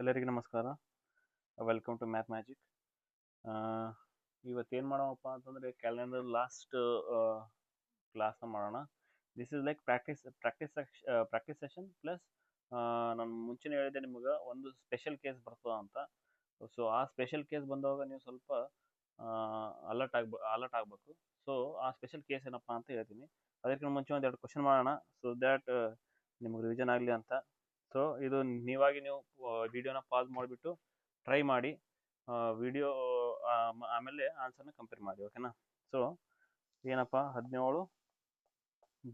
ಎಲ್ಲರಿಗೂ ನಮಸ್ಕಾರ. Welcome to math magic. ಇವತ್ತೇನು ಮಾಡೋಣಪ್ಪ ಅಂತಂದರೆ ಕ್ಯಾಲೆಂಡರ್ ಲಾಸ್ಟ್ ಕ್ಲಾಸ್ನ ಮಾಡೋಣ. This is like practice session plus ನಾನು ಮುಂಚೆನೇ ಹೇಳಿದೆ ನಿಮಗೆ ಒಂದು ಸ್ಪೆಷಲ್ ಕೇಸ್ ಬರ್ತದೆ ಅಂತ. ಸೊ ಆ ಸ್ಪೆಷಲ್ ಕೇಸ್ ಬಂದಾಗ ನೀವು ಸ್ವಲ್ಪ ಅಲರ್ಟ್ ಆಗಬೇಕು. ಸೊ ಆ ಸ್ಪೆಷಲ್ ಕೇಸ್ ಏನಪ್ಪ ಅಂತ ಹೇಳ್ತೀನಿ. ಅದಕ್ಕೆ ಮುಂಚೆ ಒಂದೆರಡು ಕ್ವಶನ್ ಮಾಡೋಣ, ಸೊ ದ್ಯಾಟ್ ನಿಮ್ಗೆ ರಿವಿಷನ್ ಆಗಲಿ ಅಂತ. ಸೊ ಇದು ನೀವು ವಿಡಿಯೋನ ಪಾಸ್ ಮಾಡಿಬಿಟ್ಟು ಟ್ರೈ ಮಾಡಿ, ವಿಡಿಯೋ ಆಮೇಲೆ ಆನ್ಸರ್ನ ಕಂಪೇರ್ ಮಾಡಿ, ಓಕೆನಾ? ಸೊ ಏನಪ್ಪ, 17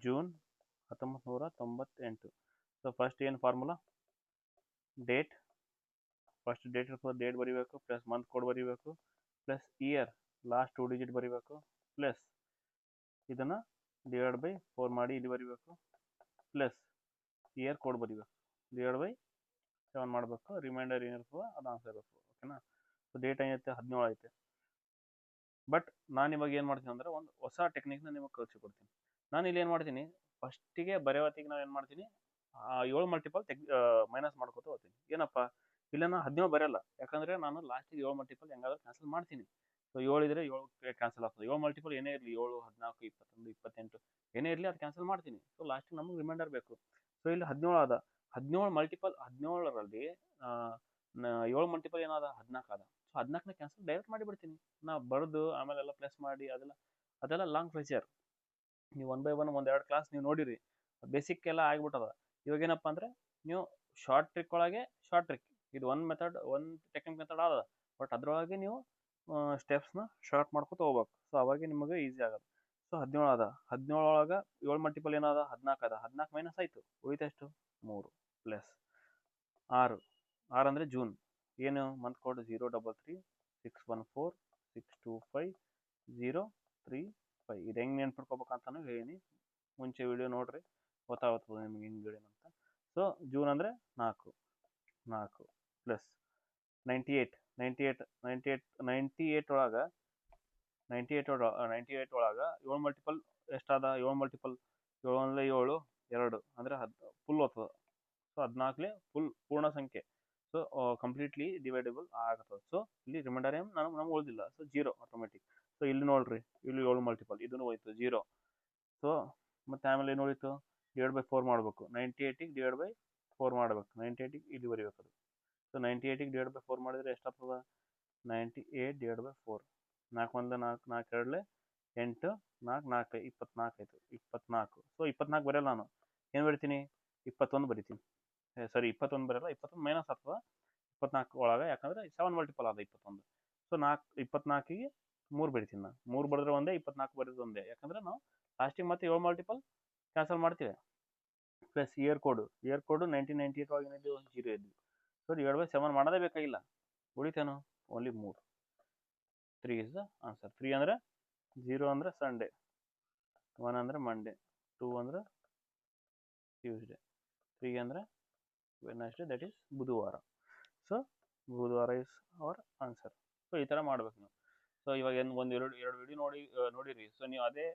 ಜೂನ್ 1998. ಸೊ ಫಸ್ಟ್ ಏನು ಫಾರ್ಮುಲಾ? ಡೇಟ್. ಫಸ್ಟ್ ಡೇಟ್ ಇರ್ತದೆ, ಡೇಟ್ ಬರೀಬೇಕು, ಪ್ಲಸ್ ಮಂತ್ ಕೋಡ್ ಬರೀಬೇಕು, ಪ್ಲಸ್ ಇಯರ್ ಲಾಸ್ಟ್ 2 ಡಿಜಿಟ್ ಬರೀಬೇಕು, ಪ್ಲಸ್ ಇದನ್ನು ಡಿವೈಡ್ ಬೈ 4 ಮಾಡಿ ಇಲ್ಲಿ ಬರೀಬೇಕು, ಪ್ಲಸ್ ಇಯರ್ ಕೋಡ್ ಬರೀಬೇಕು, ಡಿವೈಡ್ ಬೈ 7 ಮಾಡಬೇಕು. ರಿಮೈಂಡರ್ ಏನಿರ್ತದೆ ಅದು ಆನ್ಸರ್ ಇರ್ತದೆ, ಓಕೆನಾ? ಸೊ ಡೇಟ್ ಏನೈತೆ 17 ಐತೆ. ಬಟ್ ನಾನು ಇವಾಗ ಏನು ಮಾಡ್ತೀನಿ ಅಂದರೆ ಒಂದು ಹೊಸ ಟೆಕ್ನಿಕ್ನ ನಿಮಗೆ ಕಲಿಸ್ಕೊಡ್ತೀನಿ. ನಾನು ಇಲ್ಲಿ ಏನು ಮಾಡ್ತೀನಿ, ಫಸ್ಟಿಗೆ ಬರೆಯೋತ್ತಿಗೆ ನಾನು ಏನು ಮಾಡ್ತೀನಿ, 7 ಮಲ್ಟಿಪಲ್ ಮೈನಸ್ ಮಾಡ್ಕೊತ ಹೋಗ್ತೀನಿ. ಏನಪ್ಪ, ಇಲ್ಲ ನಾನು 17 ಬರೆಯಲ್ಲ, ಯಾಕಂದರೆ ನಾನು ಲಾಸ್ಟಿಗೆ 7 ಮಲ್ಟಿಪಲ್ ಹೆಂಗಾದ್ರೂ ಕ್ಯಾನ್ಸಲ್ ಮಾಡ್ತೀನಿ. ಸೊ 7 ಇದ್ರೆ 7 ಕ್ಯಾನ್ಸಲ್ ಆಗ್ತದೆ. 7 ಮಲ್ಟಿಪಲ್ ಏನೇ ಇರಲಿ, 7, 14, 21, 28 ಏನೇ ಇರಲಿ ಅದು ಕ್ಯಾನ್ಸಲ್ ಮಾಡ್ತೀನಿ. ಸೊ ಲಾಸ್ಟಿಗೆ ನಮಗೆ ರಿಮೈಂಡರ್ ಬೇಕು. ಸೊ ಇಲ್ಲಿ 17 ಆದ, 17 ಮಲ್ಟಿಪಲ್ 17ರಲ್ಲಿ 7 ಮಲ್ಟಿಪಲ್ ಏನಾದ 14 ಆದ. ಸೊ 14ನ ಕ್ಯಾನ್ಸಲ್ ಡೈರೆಕ್ಟ್ ಮಾಡಿಬಿಡ್ತೀನಿ. ನಾ ಬರೆದು ಆಮೇಲೆಲ್ಲ ಪ್ಲಸ್ ಮಾಡಿ ಅದೆಲ್ಲ ಲಾಂಗ್ ಪ್ರೊಸೀಜರ್. ನೀವು 1 ಬೈ 1 ಒಂದೆರಡು ಕ್ಲಾಸ್ ನೀವು ನೋಡಿರಿ, ಬೇಸಿಕ್ ಎಲ್ಲ ಆಗಿಬಿಟ್ಟದ. ಇವಾಗ ಏನಪ್ಪ ಅಂದರೆ ನೀವು ಶಾರ್ಟ್ ಟ್ರಿಕ್ ಒಳಗೆ ಶಾರ್ಟ್ ಟ್ರಿಕ್, ಇದು ಒಂದು ಟೆಕ್ನಿಕ್ ಮೆಥಡ್ ಆದ, ಬಟ್ ಅದರೊಳಗೆ ನೀವು ಸ್ಟೆಪ್ಸ್ನ ಶಾರ್ಟ್ ಮಾಡ್ಕೊತ ಹೋಗ್ಬೇಕು. ಸೊ ಅವಾಗೆ ನಿಮಗೆ ಈಸಿ ಆಗೋದು. ಸೊ 17 ಆದ, 17 ಒಳಗೆ 7 ಮಲ್ಟಿಪಲ್ ಏನಾದ 14 ಆದ, 14 ಮೈನಸ್ ಆಯಿತು, ಉಳಿತೆಷ್ಟು 3, ಪ್ಲಸ್ 6 ಅಂದರೆ ಜೂನ್. ಏನು ಮಂತ್ ಕೋಡ್ 03361462503 ಇದು ಹೆಂಗೆ ನೆನ್ಪಿಟ್ಕೋಬೇಕಂತಾನು ಹೇಳೀನಿ, ಮುಂಚೆ ವಿಡಿಯೋ ನೋಡ್ರಿ, ಗೊತ್ತಾಗ್ತದೆ ನಿಮ್ಗೆ ಹೆಂಗೆ ಹೇಳೀನಂತ. ಸೊ ಜೂನ್ ಅಂದರೆ 4 ಪ್ಲಸ್ 98 ಒಳಗೆ 7 ಮಲ್ಟಿಪಲ್ ಎಷ್ಟಾದ? 7 ಮಲ್ಟಿಪಲ್ 7 ಅಂದರೆ 7, 2 ಅಂದರೆ ಫುಲ್ ಹೋಗ್ತದೆ. ಸೊ 14 ಪೂರ್ಣ ಸಂಖ್ಯೆ. ಸೊ ಕಂಪ್ಲೀಟ್ಲಿ ಡಿವೈಡಬಲ್ ಆಗ್ತದೆ. ಸೊ ಇಲ್ಲಿ ರಿಮೈಂಡರ್ ಏನು ನಮ್ಗೆ ಉಳಿದಿಲ್ಲ, ಸೊ 0 ಆಟೋಮೆಟಿಕ್. ಸೊ ಇಲ್ಲಿ ನೋಡ್ರಿ, ಇಲ್ಲಿ 7 ಮಲ್ಟಿಪಲ್ ಇದನ್ನು ಹೋಯ್ತು 0. ಸೊ ಮತ್ತೆ ಆಮೇಲೆ ಏನು ಉಳಿತು, ಡಿವೈಡ್ ಬೈ 4 ಮಾಡಬೇಕು. 98ಗೆ ಡಿವೈಡ್ ಬೈ 4 ಮಾಡಬೇಕು, 98ಗೆ ಇಲ್ಲಿ ಬರೀಬೇಕು ಅದು. ಸೊ 98ಗೆ ಡಿವೈಡ್ ಬೈ 4 ಮಾಡಿದರೆ ಎಷ್ಟಾಗ್ತದೆ? 98 ಡಿವೈಡ್ ಬೈ 4, 4 1 4, 4 2 8, 4 4 24 ಆಯಿತು, 24. ಸೊ 24 ಬರೆಯಲ್ಲ ನಾನು, ಏನು ಬರಿತೀನಿ, 21 ಬರಿತೀನಿ. ಸಾರಿ 21 ಬರಲ್ಲ, 21 ಮೈನಸ್ ಆಗ್ತದೆ 24 ಒಳಗೆ, ಯಾಕಂದರೆ 7 ಮಲ್ಟಿಪಲ್ ಆದ 21. ಸೊ 24ಗೆ 3 ಬರಿತೀನಿ ನಾನು. 3 ಬರೆದ್ರೆ ಒಂದೇ, 24 ಬರೆದ್ರೆ ಒಂದೇ, ಯಾಕಂದರೆ ನಾವು ಲಾಸ್ಟಿಗೆ ಮತ್ತೆ 7 ಮಲ್ಟಿಪಲ್ ಕ್ಯಾನ್ಸಲ್ ಮಾಡ್ತೀವಿ. ಪ್ಲಸ್ ಇಯರ್ ಕೋಡು 1998 ಒಳಗೆ ಏನಿದ್ದು 0 ಇದ್ವಿ. ಸೊ ಡಿವೈಡ್ ಬೈ 7 ಮಾಡೋದೇ ಬೇಕಾಗಿಲ್ಲ, ಉಳಿತೇನು ಓನ್ಲಿ 3. 3 is the answer. 3 ಅಂದರೆ 0 ಅಂದರೆ ಸಂಡೇ, 1 ಅಂದರೆ ಮಂಡೇ, 2 ಅಂದರೆ ಟ್ಯೂಸ್ಡೇ, 3 ಅಂದರೆ ವೆಡ್ನೆಸ್ಡೇ, ದಟ್ ಈಸ್ ಬುಧವಾರ. ಸೊ ಬುಧವಾರ ಇಸ್ ಅವರ್ ಆನ್ಸರ್. ಸೊ ಈ ಥರ ಮಾಡ್ಬೇಕು ನೀವು. ಸೊ ಇವಾಗ ಎರಡು ವಿಡಿಯೋ ನೋಡಿರಿ. ಸೊ ನೀವು ಅದೇ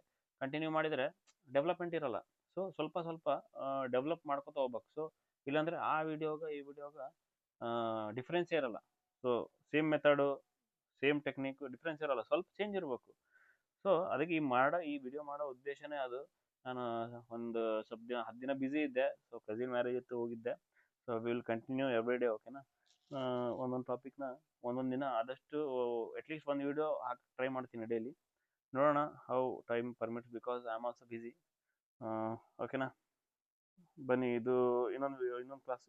ಕಂಟಿನ್ಯೂ ಮಾಡಿದರೆ ಡೆವಲಪ್ಮೆಂಟ್ ಇರಲ್ಲ. ಸೊ ಸ್ವಲ್ಪ ಡೆವಲಪ್ ಮಾಡ್ಕೊತ ಹೋಗ್ಬೇಕು. ಸೊ ಇಲ್ಲಾಂದರೆ ಈ ವಿಡಿಯೋಗೆ ಡಿಫ್ರೆನ್ಸೇ ಇರಲ್ಲ. So same method, same technique, difference ಇರಲ್ಲ, ಸ್ವಲ್ಪ ಚೇಂಜ್ ಇರಬೇಕು. ಸೊ ಅದಕ್ಕೆ ಈ ವಿಡಿಯೋ ಮಾಡೋ ಉದ್ದೇಶನೇ ಅದು. ನಾನು ಒಂದು ಸ್ವಲ್ಪ ದಿನ 10 ದಿನ ಬ್ಯುಸಿ ಇದ್ದೆ. ಸೊ ಕಸಿನ್ ಮ್ಯಾರೇಜ್ ಇತ್ತು, ಹೋಗಿದ್ದೆ. So will continue every day, ಓಕೆನಾ? ಒಂದೊಂದು ಟಾಪಿಕ್ನ ಒಂದೊಂದು ದಿನ ಆದಷ್ಟು ಅಟ್ಲೀಸ್ಟ್ ಒಂದು ವಿಡಿಯೋ ಹಾಕಿ ಟ್ರೈ ಮಾಡ್ತೀನಿ ಡೈಲಿ. ನೋಡೋಣ how time permits, because I am also busy, ಓಕೆನಾ? ಬನ್ನಿ, ಇದು ಇನ್ನೊಂದು ಕ್ಲಾಸ್.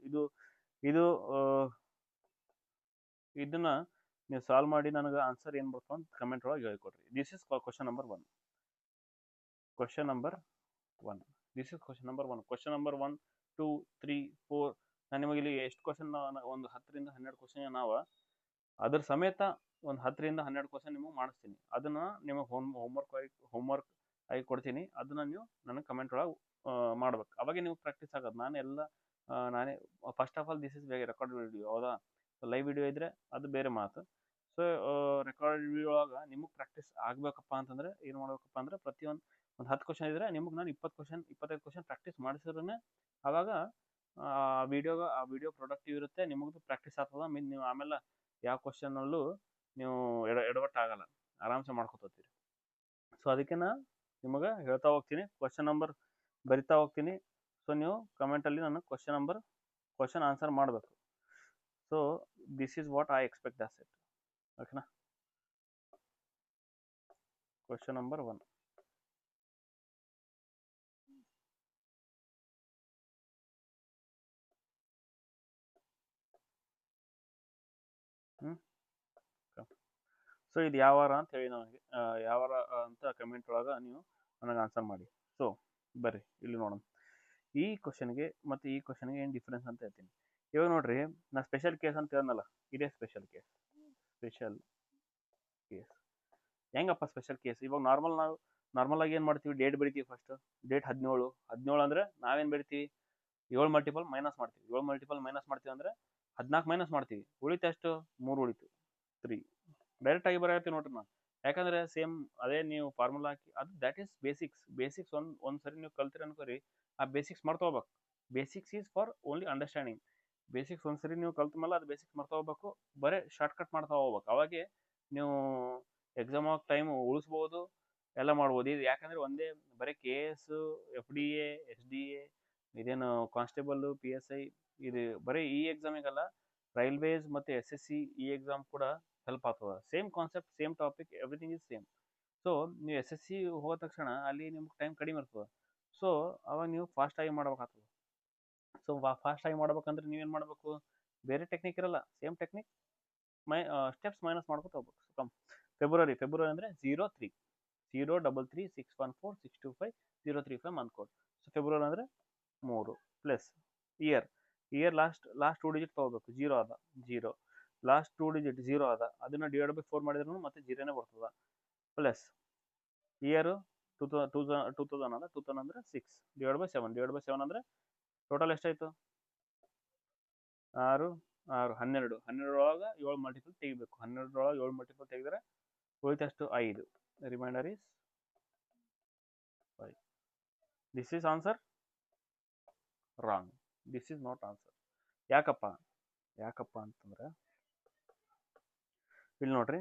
ಇದನ್ನ ನೀವು ಸಾಲ್ವ್ ಮಾಡಿ ನನಗೆ ಆನ್ಸರ್ ಏನು ಬರ್ತಾವ ಅಂತ ಕಮೆಂಟ್ ಒಳಗೆ ಹೇಳ್ಕೊಡ್ರಿ. This is question number 1. Question number 1, this is question number 1. Question number 1, 2, 3, 4. ನಾನು ನಿಮಗೆ ಇಲ್ಲಿ ಎಷ್ಟು ಕ್ವಶನ್, ಒಂದು 10ರಿಂದ 12 ಕ್ವಶನ್ ನಾವು ಅದ್ರ ಸಮೇತ ಒಂದು 10ರಿಂದ 12 ಕ್ವಶನ್ ನಿಮಗೆ ಮಾಡಿಸ್ತೀನಿ. ಅದನ್ನು ನಿಮಗೆ ಹೋಮ್ವರ್ಕ್ ಆಗಿ ಕೊಡ್ತೀನಿ. ಅದನ್ನು ನೀವು ನನಗೆ ಕಮೆಂಟ್ ಒಳಗೆ ಮಾಡ್ಬೇಕು. ಅವಾಗೆ ನೀವು ಪ್ರಾಕ್ಟೀಸ್ ಆಗೋದು. ನಾನೇ first of all this is record video, ಹೌದಾ? ಲೈವ್ ವಿಡಿಯೋ ಇದ್ದರೆ ಅದು ಬೇರೆ ಮಾತು. ಸೊ ರೆಕಾರ್ಡ್ ವಿಡಿಯೋ ಒಳಗೆ ನಿಮಗೆ ಪ್ರಾಕ್ಟೀಸ್ ಆಗಬೇಕಪ್ಪ ಅಂತಂದರೆ ಏನು ಮಾಡ್ಬೇಕಪ್ಪ ಅಂದರೆ ಪ್ರತಿಯೊಂದು 10 ಕ್ವಶನ್ ಇದ್ದರೆ ನಿಮಗೆ ನಾನು 25 ಕ್ವಶನ್ ಪ್ರಾಕ್ಟೀಸ್ ಮಾಡಿಸಿದ್ರೆ ಆವಾಗ ಆ ವಿಡಿಯೋ ಪ್ರೊಡಕ್ಟಿವ್ ಇರುತ್ತೆ, ನಿಮಗೂ ಪ್ರಾಕ್ಟೀಸ್ ಆಗ್ತದ. ಮೀನ್ ನೀವು ಆಮೇಲೆ ಯಾವ ಕ್ವಶನಲ್ಲೂ ನೀವು ಎಡವಟ್ಟಾಗಲ್ಲ, ಆರಾಮ್ಸೆ ಮಾಡ್ಕೊತೀರಿ. ಸೊ ಅದಕ್ಕೆ ನಾ ನಿಮಗೆ ಹೇಳ್ತಾ ಹೋಗ್ತೀನಿ, ಕ್ವಶನ್ ನಂಬರ್ ಬರಿತಾ ಹೋಗ್ತೀನಿ. ಸೊ ನೀವು ಕಮೆಂಟಲ್ಲಿ ನನಗೆ ಕ್ವಶನ್ ಆನ್ಸರ್ ಮಾಡಬೇಕು. So this is what I expect that's it. ಓಕೆನಾ? Question number 1. ಸೊ ಇದು ಯಾವ ವಾರ ಅಂತ ಹೇಳಿ ನನಗೆ ಯಾವ ವಾರ ಅಂತ ಕಮೆಂಟ್ ಒಳಗೆ ನೀವು ನನಗೆ ಆನ್ಸರ್ ಮಾಡಿ. ಸೊ ಬರ್ರಿ ಇಲ್ಲಿ ನೋಡೋಣ, ಈ ಕ್ವಶನ್ಗೆ ಮತ್ತು ಈ ಕ್ವಶನ್ಗೆ ಏನು ಡಿಫ್ರೆನ್ಸ್ ಅಂತ ಹೇಳ್ತೀನಿ. ಇವಾಗ ನೋಡ್ರಿ, ನಾ ಸ್ಪೆಷಲ್ ಕೇಸ್ ಅಂತ ಹೇಳಿದ್ನಲ್ಲ, ಇದೇ ಸ್ಪೆಷಲ್ ಕೇಸ್. ಹೆಂಗಪ್ಪ ಸ್ಪೆಷಲ್ ಕೇಸ್? ಇವಾಗ ನಾರ್ಮಲ್ ಆಗಿ ಏನು ಮಾಡ್ತೀವಿ, ಡೇಟ್ ಬರಿತೀವಿ. ಫಸ್ಟ್ ಡೇಟ್ 17 ಅಂದರೆ ನಾವೇನು ಬರಿತೀವಿ, 7 ಮಲ್ಟಿಪಲ್ ಮೈನಸ್ ಮಾಡ್ತೀವಿ. 7 ಮಲ್ಟಿಪಲ್ ಮೈನಸ್ ಮಾಡ್ತೀವಿ ಅಂದರೆ 14 ಮೈನಸ್ ಮಾಡ್ತೀವಿ. ಉಳಿತು ಎಷ್ಟು? 3 ಉಳಿತು, 3. ಡೈರೆಕ್ಟ್ ಆಗಿ ಬರತ್ತೀವಿ ನೋಡ್ರಿ ನಾನು, ಯಾಕಂದ್ರೆ ಸೇಮ್ ಅದೇ ನೀವು ಫಾರ್ಮುಲಾ ಹಾಕಿ, ಅದು ದ್ಯಾಟ್ ಈಸ್ ಬೇಸಿಕ್ಸ್. ಒಂದು ಸರಿ ನೀವು ಕಲ್ತಿರ ಅನ್ಕೋರಿ, ಆ ಬೇಸಿಕ್ಸ್ ಮರ್ತೋಗ್ಬೇಕು. Basics is for only understanding. Basics ಒಂದ್ಸರಿ ನೀವು ಕಲ್ತ ಮೇಲೆ ಅದು ಬೇಸಿಕ್ಸ್ ಮರ್ತಾ ಹೋಗ್ಬೇಕು, ಬರೀ ಶಾರ್ಟ್ಕಟ್ ಮಾಡ್ತಾ ಹೋಗ್ಬೇಕು. ಅವಾಗೆ ನೀವು ಎಕ್ಸಾಮ್ ಆಗಿ ಟೈಮ್ ಉಳಿಸ್ಬೋದು, ಎಲ್ಲ ಮಾಡ್ಬೋದು. ಇದು ಯಾಕಂದ್ರೆ ಒಂದೇ ಬರೀ KS, FDA, SDA, ಇದೇನು ಕಾನ್ಸ್ಟೇಬಲ್, PSI, ಇದು ಬರೀ ಈ ಎಕ್ಸಾಮಿಗಲ್ಲ, ರೈಲ್ವೇಸ್ ಮತ್ತು SSC ಈ ಎಕ್ಸಾಮ್ ಕೂಡ ಹೆಲ್ಪ್ ಆಗ್ತದೆ. Same concept, same topic, everything is same. So ನೀವು SSC ಹೋದ ತಕ್ಷಣ ಅಲ್ಲಿ ನಿಮ್ಗೆ ಟೈಮ್ ಕಡಿಮೆ ಇರ್ತದೆ. ಸೊ ಅವಾಗ ನೀವು ಫಾಸ್ಟಾಗಿ ಮಾಡ್ಬೇಕಾಗ್ತದೆ. ಸೊ ಫಾಸ್ಟಾಗಿ ಮಾಡ್ಬೇಕಂದ್ರೆ ನೀವೇನು ಮಾಡಬೇಕು, ಬೇರೆ ಟೆಕ್ನಿಕ್ ಇರಲ್ಲ, ಸೇಮ್ ಟೆಕ್ನಿಕ್, ಸ್ಟೆಪ್ಸ್ ಮೈನಸ್ ಮಾಡ್ಕೊತ ಹೋಗ್ಬೇಕು. ಸೊ ಫೆಬ್ರವರಿ ಅಂದರೆ 03 033 614 625 035 ಮಂತ್ ಕೋಡ್. ಸೊ ಫೆಬ್ರವರಿ ಅಂದರೆ 3 ಪ್ಲಸ್ ಇಯರ್ ಲಾಸ್ಟ್ 2 ಡಿಜಿಟ್ ತೊಗೋಬೇಕು. 0 ಅದ, 0 ಲಾಸ್ಟ್ 2 ಡಿಜಿಟ್ 0 ಅದ, ಅದನ್ನು ಡಿವೈಡ್ ಬೈ 4 ಮಾಡಿದ್ರು ಮತ್ತೆ 0ನೇ ಬರ್ತದ. ಪ್ಲಸ್ ಇಯರ್ 2000 ಅದ, 2000 ಅಂದರೆ 6 ಡಿವೈಡ್ ಬೈ 7 ಅಂದರೆ ಟೋಟಲ್ ಎಷ್ಟಾಯಿತು? 6 12. 12 ಒಳಗೆ 7 ಮಲ್ಟಿಪಲ್ ತೆಗಿಬೇಕು. 12 ಒಳಗೆ 7 ಮಲ್ಟಿಪಲ್ ತೆಗೆದ್ರೆ ಉಳಿತಷ್ಟು 5. Remainder is 5. This is answer wrong. This is not answer. ಯಾಕಪ್ಪ ಅಂತಂದ್ರೆ ಇಲ್ಲಿ ನೋಡ್ರಿ,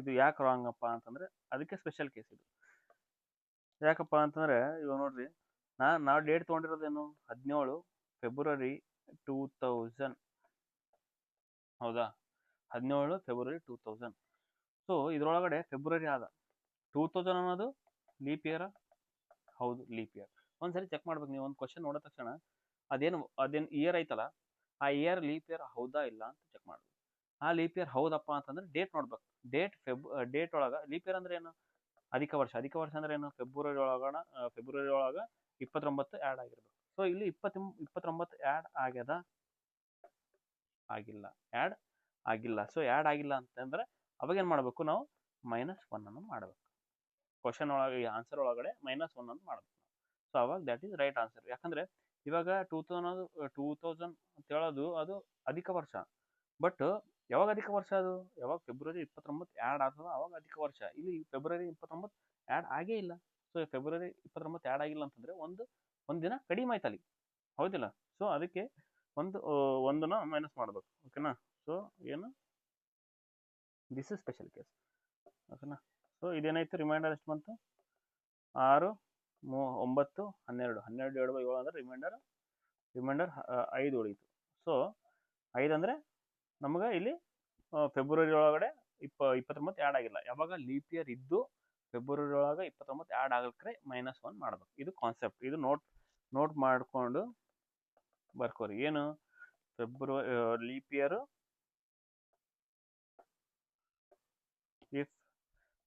ಇದು ಯಾಕೆ ರಾಂಗ್ ಅಪ್ಪ ಅಂತಂದ್ರೆ ಅದಕ್ಕೆ ಸ್ಪೆಷಲ್ ಕೇಸ್ ಇದು. ಯಾಕಪ್ಪ ಅಂತಂದ್ರೆ ಇವಾಗ ನೋಡ್ರಿ, ನಾವು ಡೇಟ್ ತೊಗೊಂಡಿರೋದೇನು 17 ಫೆಬ್ರವರಿ 2000. ಹೌದಾ? 17 ಫೆಬ್ರವರಿ 2000. ಸೊ ಇದ್ರೊಳಗಡೆ ಫೆಬ್ರವರಿ ಆದ. 2000 ಅನ್ನೋದು ಲೀಪ್ ಇಯರ್? ಹೌದು, ಲೀಪ್ ಇಯರ್. ಒಂದ್ಸರಿ ಚೆಕ್ ಮಾಡ್ಬೇಕು ನೀವು. ಒಂದು ಕ್ವಶನ್ ನೋಡಿದ ತಕ್ಷಣ ಅದೇನು ಇಯರ್ ಐತಲ್ಲ, ಆ ಇಯರ್ ಲೀಪ್ ಇಯರ್ ಹೌದಾ ಇಲ್ಲ ಅಂತ ಚೆಕ್ ಮಾಡ್ಬೇಕು. ಆ ಲೀಪ್ ಇಯರ್ ಹೌದಪ್ಪ ಅಂತಂದ್ರೆ ಡೇಟ್ ನೋಡ್ಬೇಕು. ಡೇಟ್ ಒಳಗೆ ಲೀಪ್ ಇಯರ್ ಅಂದ್ರೆ ಏನು? ಅಧಿಕ ವರ್ಷ ಅಂದ್ರೆ ಏನು? ಫೆಬ್ರವರಿ ಒಳಗೆ 29 ಆ್ಯಡ್ ಆಗಿರ್ಬೇಕು. ಸೊ ಇಲ್ಲಿ 29 ಆ್ಯಡ್ ಆಗ್ಯದ? ಆಗಿಲ್ಲ. ಸೊ ಆ್ಯಡ್ ಆಗಿಲ್ಲ ಅಂತಂದ್ರೆ ಅವಾಗ ಏನು ಮಾಡಬೇಕು ನಾವು? -1 ಅನ್ನು ಮಾಡಬೇಕು. ಕ್ವಶನ್ ಒಳಗೆ, ಆನ್ಸರ್ ಒಳಗಡೆ -1 ಅನ್ನು ಮಾಡಬೇಕು. ಸೊ ಅವಾಗ ದ್ಯಾಟ್ ಈಸ್ ರೈಟ್ ಆನ್ಸರ್. ಯಾಕಂದ್ರೆ ಇವಾಗ 2000 ಅಂತ ಹೇಳೋದು ಅದು ಅಧಿಕ ವರ್ಷ. ಬಟ್ ಯಾವಾಗ ಅಧಿಕ ವರ್ಷ ಅದು? ಯಾವಾಗ ಫೆಬ್ರವರಿ 29 ಆ್ಯಡ್ ಆಗ್ತದ ಅವಾಗ ಅಧಿಕ ವರ್ಷ. ಇಲ್ಲಿ ಫೆಬ್ರವರಿ 29 ಆ್ಯಡ್ ಆಗೇ ಇಲ್ಲ. ಸೊ ಫೆಬ್ರವರಿ 29 ಆ್ಯಡ್ ಆಗಿಲ್ಲ ಅಂತಂದ್ರೆ ಒಂದು ದಿನ ಕಡಿಮೆ ಆಯ್ತು ಅಲ್ಲಿ, ಹೌದಿಲ್ಲ? ಸೊ ಅದಕ್ಕೆ ಒಂದನ್ನ ಮೈನಸ್ ಮಾಡಬೇಕು. ಓಕೆನಾ? ಸೊ ಏನು, ದಿಸ್ ಇಸ್ ಸ್ಪೆಷಲ್ ಕೇಸ್. ಓಕೆನಾ? ಸೊ ಇದೇನಾಯ್ತು, ರಿಮೈಂಡರ್ ಎಷ್ಟು ಬಂತು? 6 9 12 12 / 7 ಅಂದರೆ ರಿಮೈಂಡರ್ 5 ಉಳಿತು. ಸೊ 5 ಅಂದರೆ ನಮಗೆ ಇಲ್ಲಿ ಫೆಬ್ರವರಿ ಒಳಗಡೆ 29 ಆ್ಯಡ್ ಆಗಿಲ್ಲ. ಯಾವಾಗ ಲೀಪ್ ಇಯರ್ ಇದ್ದು ಫೆಬ್ರವರಿ ಒಳಗೆ 29 ಆ್ಯಡ್ ಆಗಲಿಕ್ಕೆ -1 ಮಾಡಬೇಕು. ಇದು ಕಾನ್ಸೆಪ್ಟ್. ಇದು ನೋಟ್ ಮಾಡಿಕೊಂಡು ಬರ್ಕೋರಿ. ಏನು? February leap year, if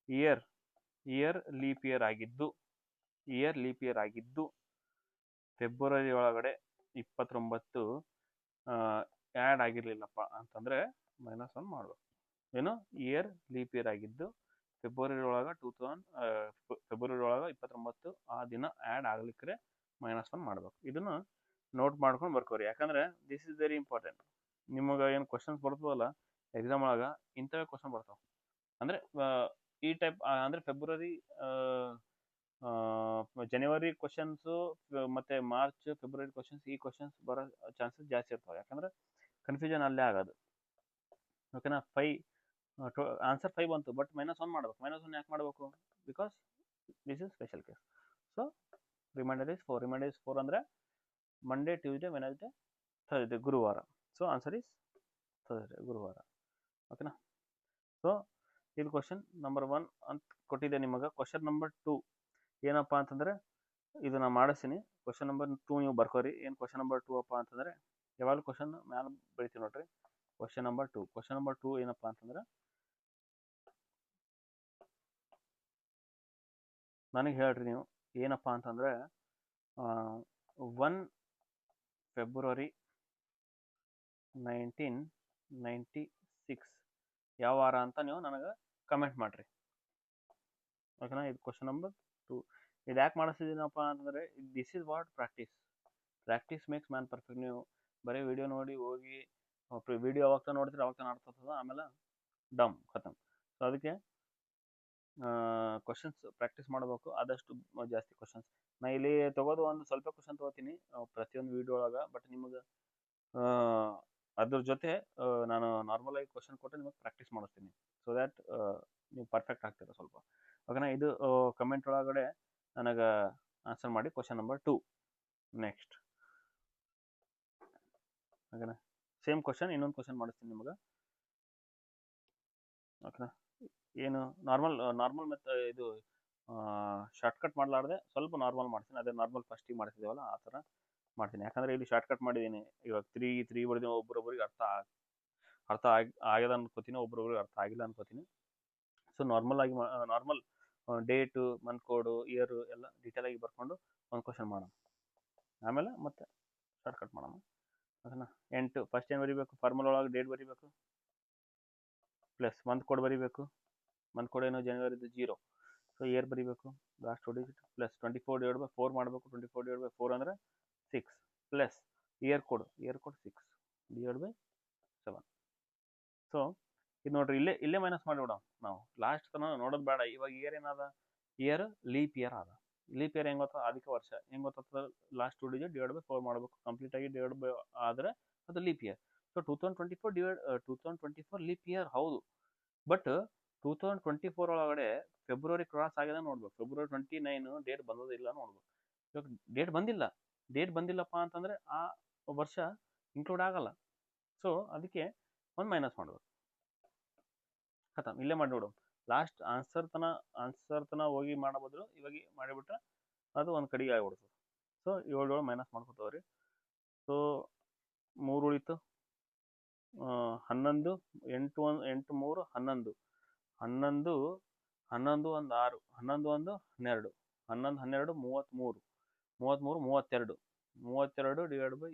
year leap year ಆಗಿದ್ದು ಫೆಬ್ರವರಿ ಒಳಗಡೆ 29 ಆ್ಯಡ್ ಆಗಿರ್ಲಿಲ್ಲಪ್ಪ ಅಂತಂದ್ರೆ -1 ಮಾಡಬೇಕು. ಏನು? ಇಯರ್ ಲೀಪ್ ಇಯರ್ ಆಗಿದ್ದು ಫೆಬ್ರವರಿ ಒಳಗೆ 29 ಆ ದಿನ ಆ್ಯಡ್ ಆಗ್ಲಿಕ್ಕೆ -1 ಮಾಡಬೇಕು. ಇದನ್ನು ನೋಟ್ ಮಾಡ್ಕೊಂಡು ಬರ್ಕೋರಿ. ಯಾಕಂದ್ರೆ ದಿಸ್ ಇಸ್ ವೆರಿ ಇಂಪಾರ್ಟೆಂಟ್. ನಿಮಗೆ ಏನು ಕ್ವಶನ್ಸ್ ಬರ್ತದಲ್ಲ ಎಕ್ಸಾಮ್ ಒಳಗೆ, ಇಂಥವೇ ಕ್ವಶನ್ ಬರ್ತಾವೆ. ಅಂದ್ರೆ ಈ ಟೈಪ್ ಅಂದ್ರೆ ಫೆಬ್ರವರಿ ಜನವರಿ ಕ್ವಶನ್ಸು ಮತ್ತು ಮಾರ್ಚ್ ಫೆಬ್ರವರಿ ಕ್ವಶನ್ಸ್ ಈ ಕ್ವಶನ್ಸ್ ಬರೋ ಚಾನ್ಸಸ್ ಜಾಸ್ತಿ ಇರ್ತಾವೆ, ಯಾಕಂದ್ರೆ ಕನ್ಫ್ಯೂಷನ್ ಅಲ್ಲೇ ಆಗೋದು. ಓಕೆನಾ. ಆನ್ಸರ್ 5 ಬಂತು, ಬಟ್ -1 ಮಾಡ್ಬೇಕು. -1 ಯಾಕೆ ಮಾಡಬೇಕು? Because this is special case. So reminder is 4. Reminder is 4 ಅಂದರೆ ಮಂಡೇ, ಟ್ಯೂಸ್ಡೇ, ವೆನಸ್ಡೇ, ಥರ್ಸ್ಡೇ, ಗುರುವಾರ. ಸೊ ಆನ್ಸರ್ ಇಸ್ ಥರ್ಸ್ಡೇ, ಗುರುವಾರ. ಓಕೆನಾ. ಸೊ ಇದು ಕ್ವಶನ್ ನಂಬರ್ 1 ಅಂತ ಕೊಟ್ಟಿದ್ದೆ ನಿಮಗೆ. ಕ್ವಶನ್ ನಂಬರ್ 2 ಏನಪ್ಪ ಅಂತಂದರೆ, ಇದು ನಾನು ಮಾಡಿಸ್ತೀನಿ. ಕ್ವಶನ್ ನಂಬರ್ 2 ನೀವು ಬರ್ಕೋರಿ. ಏನು ಕ್ವಶನ್ ನಂಬರ್ 2 ಅಪ್ಪ ಅಂತಂದರೆ, ಯಾವಾಗಲೂ ಕ್ವಶನ್ ಮ್ಯಾಲೆ ಬೆಳಿತೀವಿ ನೋಡ್ರಿ. ಕ್ವಶನ್ ನಂಬರ್ 2 ಏನಪ್ಪ ಅಂತಂದ್ರೆ, ನನಗೆ ಹೇಳ್ರಿ ನೀವು ಏನಪ್ಪ ಅಂತಂದರೆ 1 ಫೆಬ್ರವರಿ 1996 ಯಾವ ವಾರ ಅಂತ ನೀವು ನನಗೆ ಕಮೆಂಟ್ ಮಾಡಿರಿ. ಓಕೆನಾ. ಇದು ಕ್ವಶನ್ ನಂಬರ್ 2. ಇದು ಯಾಕೆ ಮಾಡಿಸ್ತಿದ್ದೀನಪ್ಪ ಅಂತಂದರೆ, this is what practice makes man perfect. ನೀವು ಬರೀ ವಿಡಿಯೋ ನೋಡಿ ಹೋಗಿ ವಿಡಿಯೋ ಯಾವಾಗ ನೋಡ್ತೀರಿ ಅವಾಗ ಅರ್ಥದ, ಆಮೇಲೆ ಡಮ್ ಖತಮ್. ಸೊ ಅದಕ್ಕೆ ಕ್ವಶನ್ಸ್ ಪ್ರಾಕ್ಟೀಸ್ ಮಾಡಬೇಕು ಆದಷ್ಟು ಜಾಸ್ತಿ ಕ್ವಶನ್ಸ್. ನಾ ಇಲ್ಲಿ ತಗೋದು ಒಂದು ಸ್ವಲ್ಪ ಕ್ವಶನ್ ತೊಗೋತೀನಿ ಪ್ರತಿಯೊಂದು ವಿಡಿಯೋ ಒಳಗೆ. ಬಟ್ ನಿಮಗೆ ಅದ್ರ ಜೊತೆ ನಾನು ನಾರ್ಮಲ್ ಆಗಿ ಕ್ವಶನ್ ಕೊಟ್ಟು ನಿಮಗೆ ಪ್ರಾಕ್ಟೀಸ್ ಮಾಡಿಸ್ತೀನಿ, ಸೊ ದ್ಯಾಟ್ ನೀವು ಪರ್ಫೆಕ್ಟ್ ಆಗ್ತೀರ ಸ್ವಲ್ಪ. ಓಕೆನಾ. ಇದು ಕಮೆಂಟ್ ಒಳಗಡೆ ನನಗೆ ಆನ್ಸರ್ ಮಾಡಿ ಕ್ವಶನ್ ನಂಬರ್ 2. ನೆಕ್ಸ್ಟ್ ಓಕೆನಾ. ಸೇಮ್ ಕ್ವಶನ್ ಇನ್ನೊಂದು ಕ್ವಶನ್ ಮಾಡಿಸ್ತೀನಿ ನಿಮಗೆ. ಓಕೆನಾ. ಏನು ನಾರ್ಮಲ್ ಮತ್ತು ಇದು ಶಾರ್ಟ್ಕಟ್ ಮಾಡಲಾರ್ದೆ ಸ್ವಲ್ಪ ನಾರ್ಮಲ್ ಮಾಡ್ತೀನಿ. ಅದೇ ನಾರ್ಮಲ್ ಫಸ್ಟಿಗೆ ಮಾಡ್ತಿದ್ದೇವಲ್ಲ ಆ ಥರ ಮಾಡ್ತೀನಿ. ಯಾಕಂದರೆ ಇಲ್ಲಿ ಶಾರ್ಟ್ಕಟ್ ಮಾಡಿದ್ದೀನಿ. ಇವಾಗ 3 ಬರ್ತೀನಿ, ಒಬ್ಬೊಬ್ಬರಿಗೆ ಅರ್ಥ ಆಗ್ಯದ ಅನ್ಕೋತೀನಿ, ಒಬ್ಬೊಬ್ಬರಿಗೆ ಅರ್ಥ ಆಗಿಲ್ಲ ಅನ್ಕೋತೀನಿ. ಸೊ ನಾರ್ಮಲ್ ಡೇಟು, ಮಂತ್ ಕೋಡು, ಇಯರು ಎಲ್ಲ ಡೀಟೇಲ್ ಆಗಿ ಬರ್ಕೊಂಡು ಒಂದು ಕ್ವಶನ್ ಮಾಡೋಣ, ಆಮೇಲೆ ಮತ್ತೆ ಶಾರ್ಟ್ಕಟ್ ಮಾಡೋಣ. ಓಕೆನಾ. 8 ಫಸ್ಟ್ ಏನು ಬರೀಬೇಕು? ಫಾರ್ಮಲ್ ಒಳಗೆ ಡೇಟ್ ಬರೀಬೇಕು, ಪ್ಲಸ್ ಮಂತ್ ಕೋಡ್ ಬರೀಬೇಕು. ಮಂತ್ ಕೋಡ್ ಏನು? ಜನವರಿದು 0. ಸೊ ಇಯರ್ ಬರೀಬೇಕು, ಲಾಸ್ಟ್ 2 ಡಿಜಿಟ್, ಪ್ಲಸ್ 24/4 ಮಾಡಬೇಕು. 24/4 ಅಂದರೆ 6, ಪ್ಲಸ್ ಇಯರ್ ಕೋಡ್ 6 / 7. ಸೊ ಇದು ನೋಡ್ರಿ, ಇಲ್ಲೇ ಮೈನಸ್ ಮಾಡಿಬಿಡೋಣ ನಾವು. ಲಾಸ್ಟ್ ತನಕ ನೋಡೋದು ಬೇಡ. ಇವಾಗ ಇಯರ್ ಏನದ? ಇಯರ್ ಲೀಪ್ ಇಯರ್ ಅದ. ಲೀಪ್ ಇಯರ್ ಹೆಂಗೆ ಗೊತ್ತಾ? ಅಧಿಕ ವರ್ಷ. ಹೆಂಗೆ ಗೊತ್ತಾಗ್ತದೆ? ಲಾಸ್ಟ್ 2 ಡಿಜಿಟ್ /4 ಮಾಡಬೇಕು. ಕಂಪ್ಲೀಟಾಗಿ ಆದರೆ ಅದು leap year. So 2024 leap year ಹೌದು, ಬಟ್ 2024 ಒಳಗಡೆ ಫೆಬ್ರವರಿ ಕ್ರಾಸ್ ಆಗಿದೆ ನೋಡ್ಬೇಕು. ಫೆಬ್ರವರಿ 29 ಡೇಟ್ ಬಂದದಿಲ್ಲ ನೋಡ್ಬೇಕು. ಇವಾಗ ಡೇಟ್ ಬಂದಿಲ್ಲಪ್ಪ ಅಂತಂದರೆ ಆ ವರ್ಷ ಇನ್ಕ್ಲೂಡ್ ಆಗಲ್ಲ. ಸೊ ಅದಕ್ಕೆ ಒಂದು ಮೈನಸ್ ಮಾಡಬೇಕು. ಖತಮ್. ಇಲ್ಲೇ ಮಾಡಿಬಿಡು. ಲಾಸ್ಟ್ ಆನ್ಸರ್ ತನ ಹೋಗಿ ಮಾಡೋ ಬದಲು ಇವಾಗ ಮಾಡಿಬಿಟ್ರೆ ಅದು ಒಂದು ಕಡೆಗೆ ಆಗಿಬಿಡ್ತದೆ. So 7 minus ಮಾಡ್ಕೊತವ್ರಿ. ಸೊ 3 ಉಳಿತು, 11, 8 3 11, 11 11 1 6, 11 1 12, 11 12 33, 33 32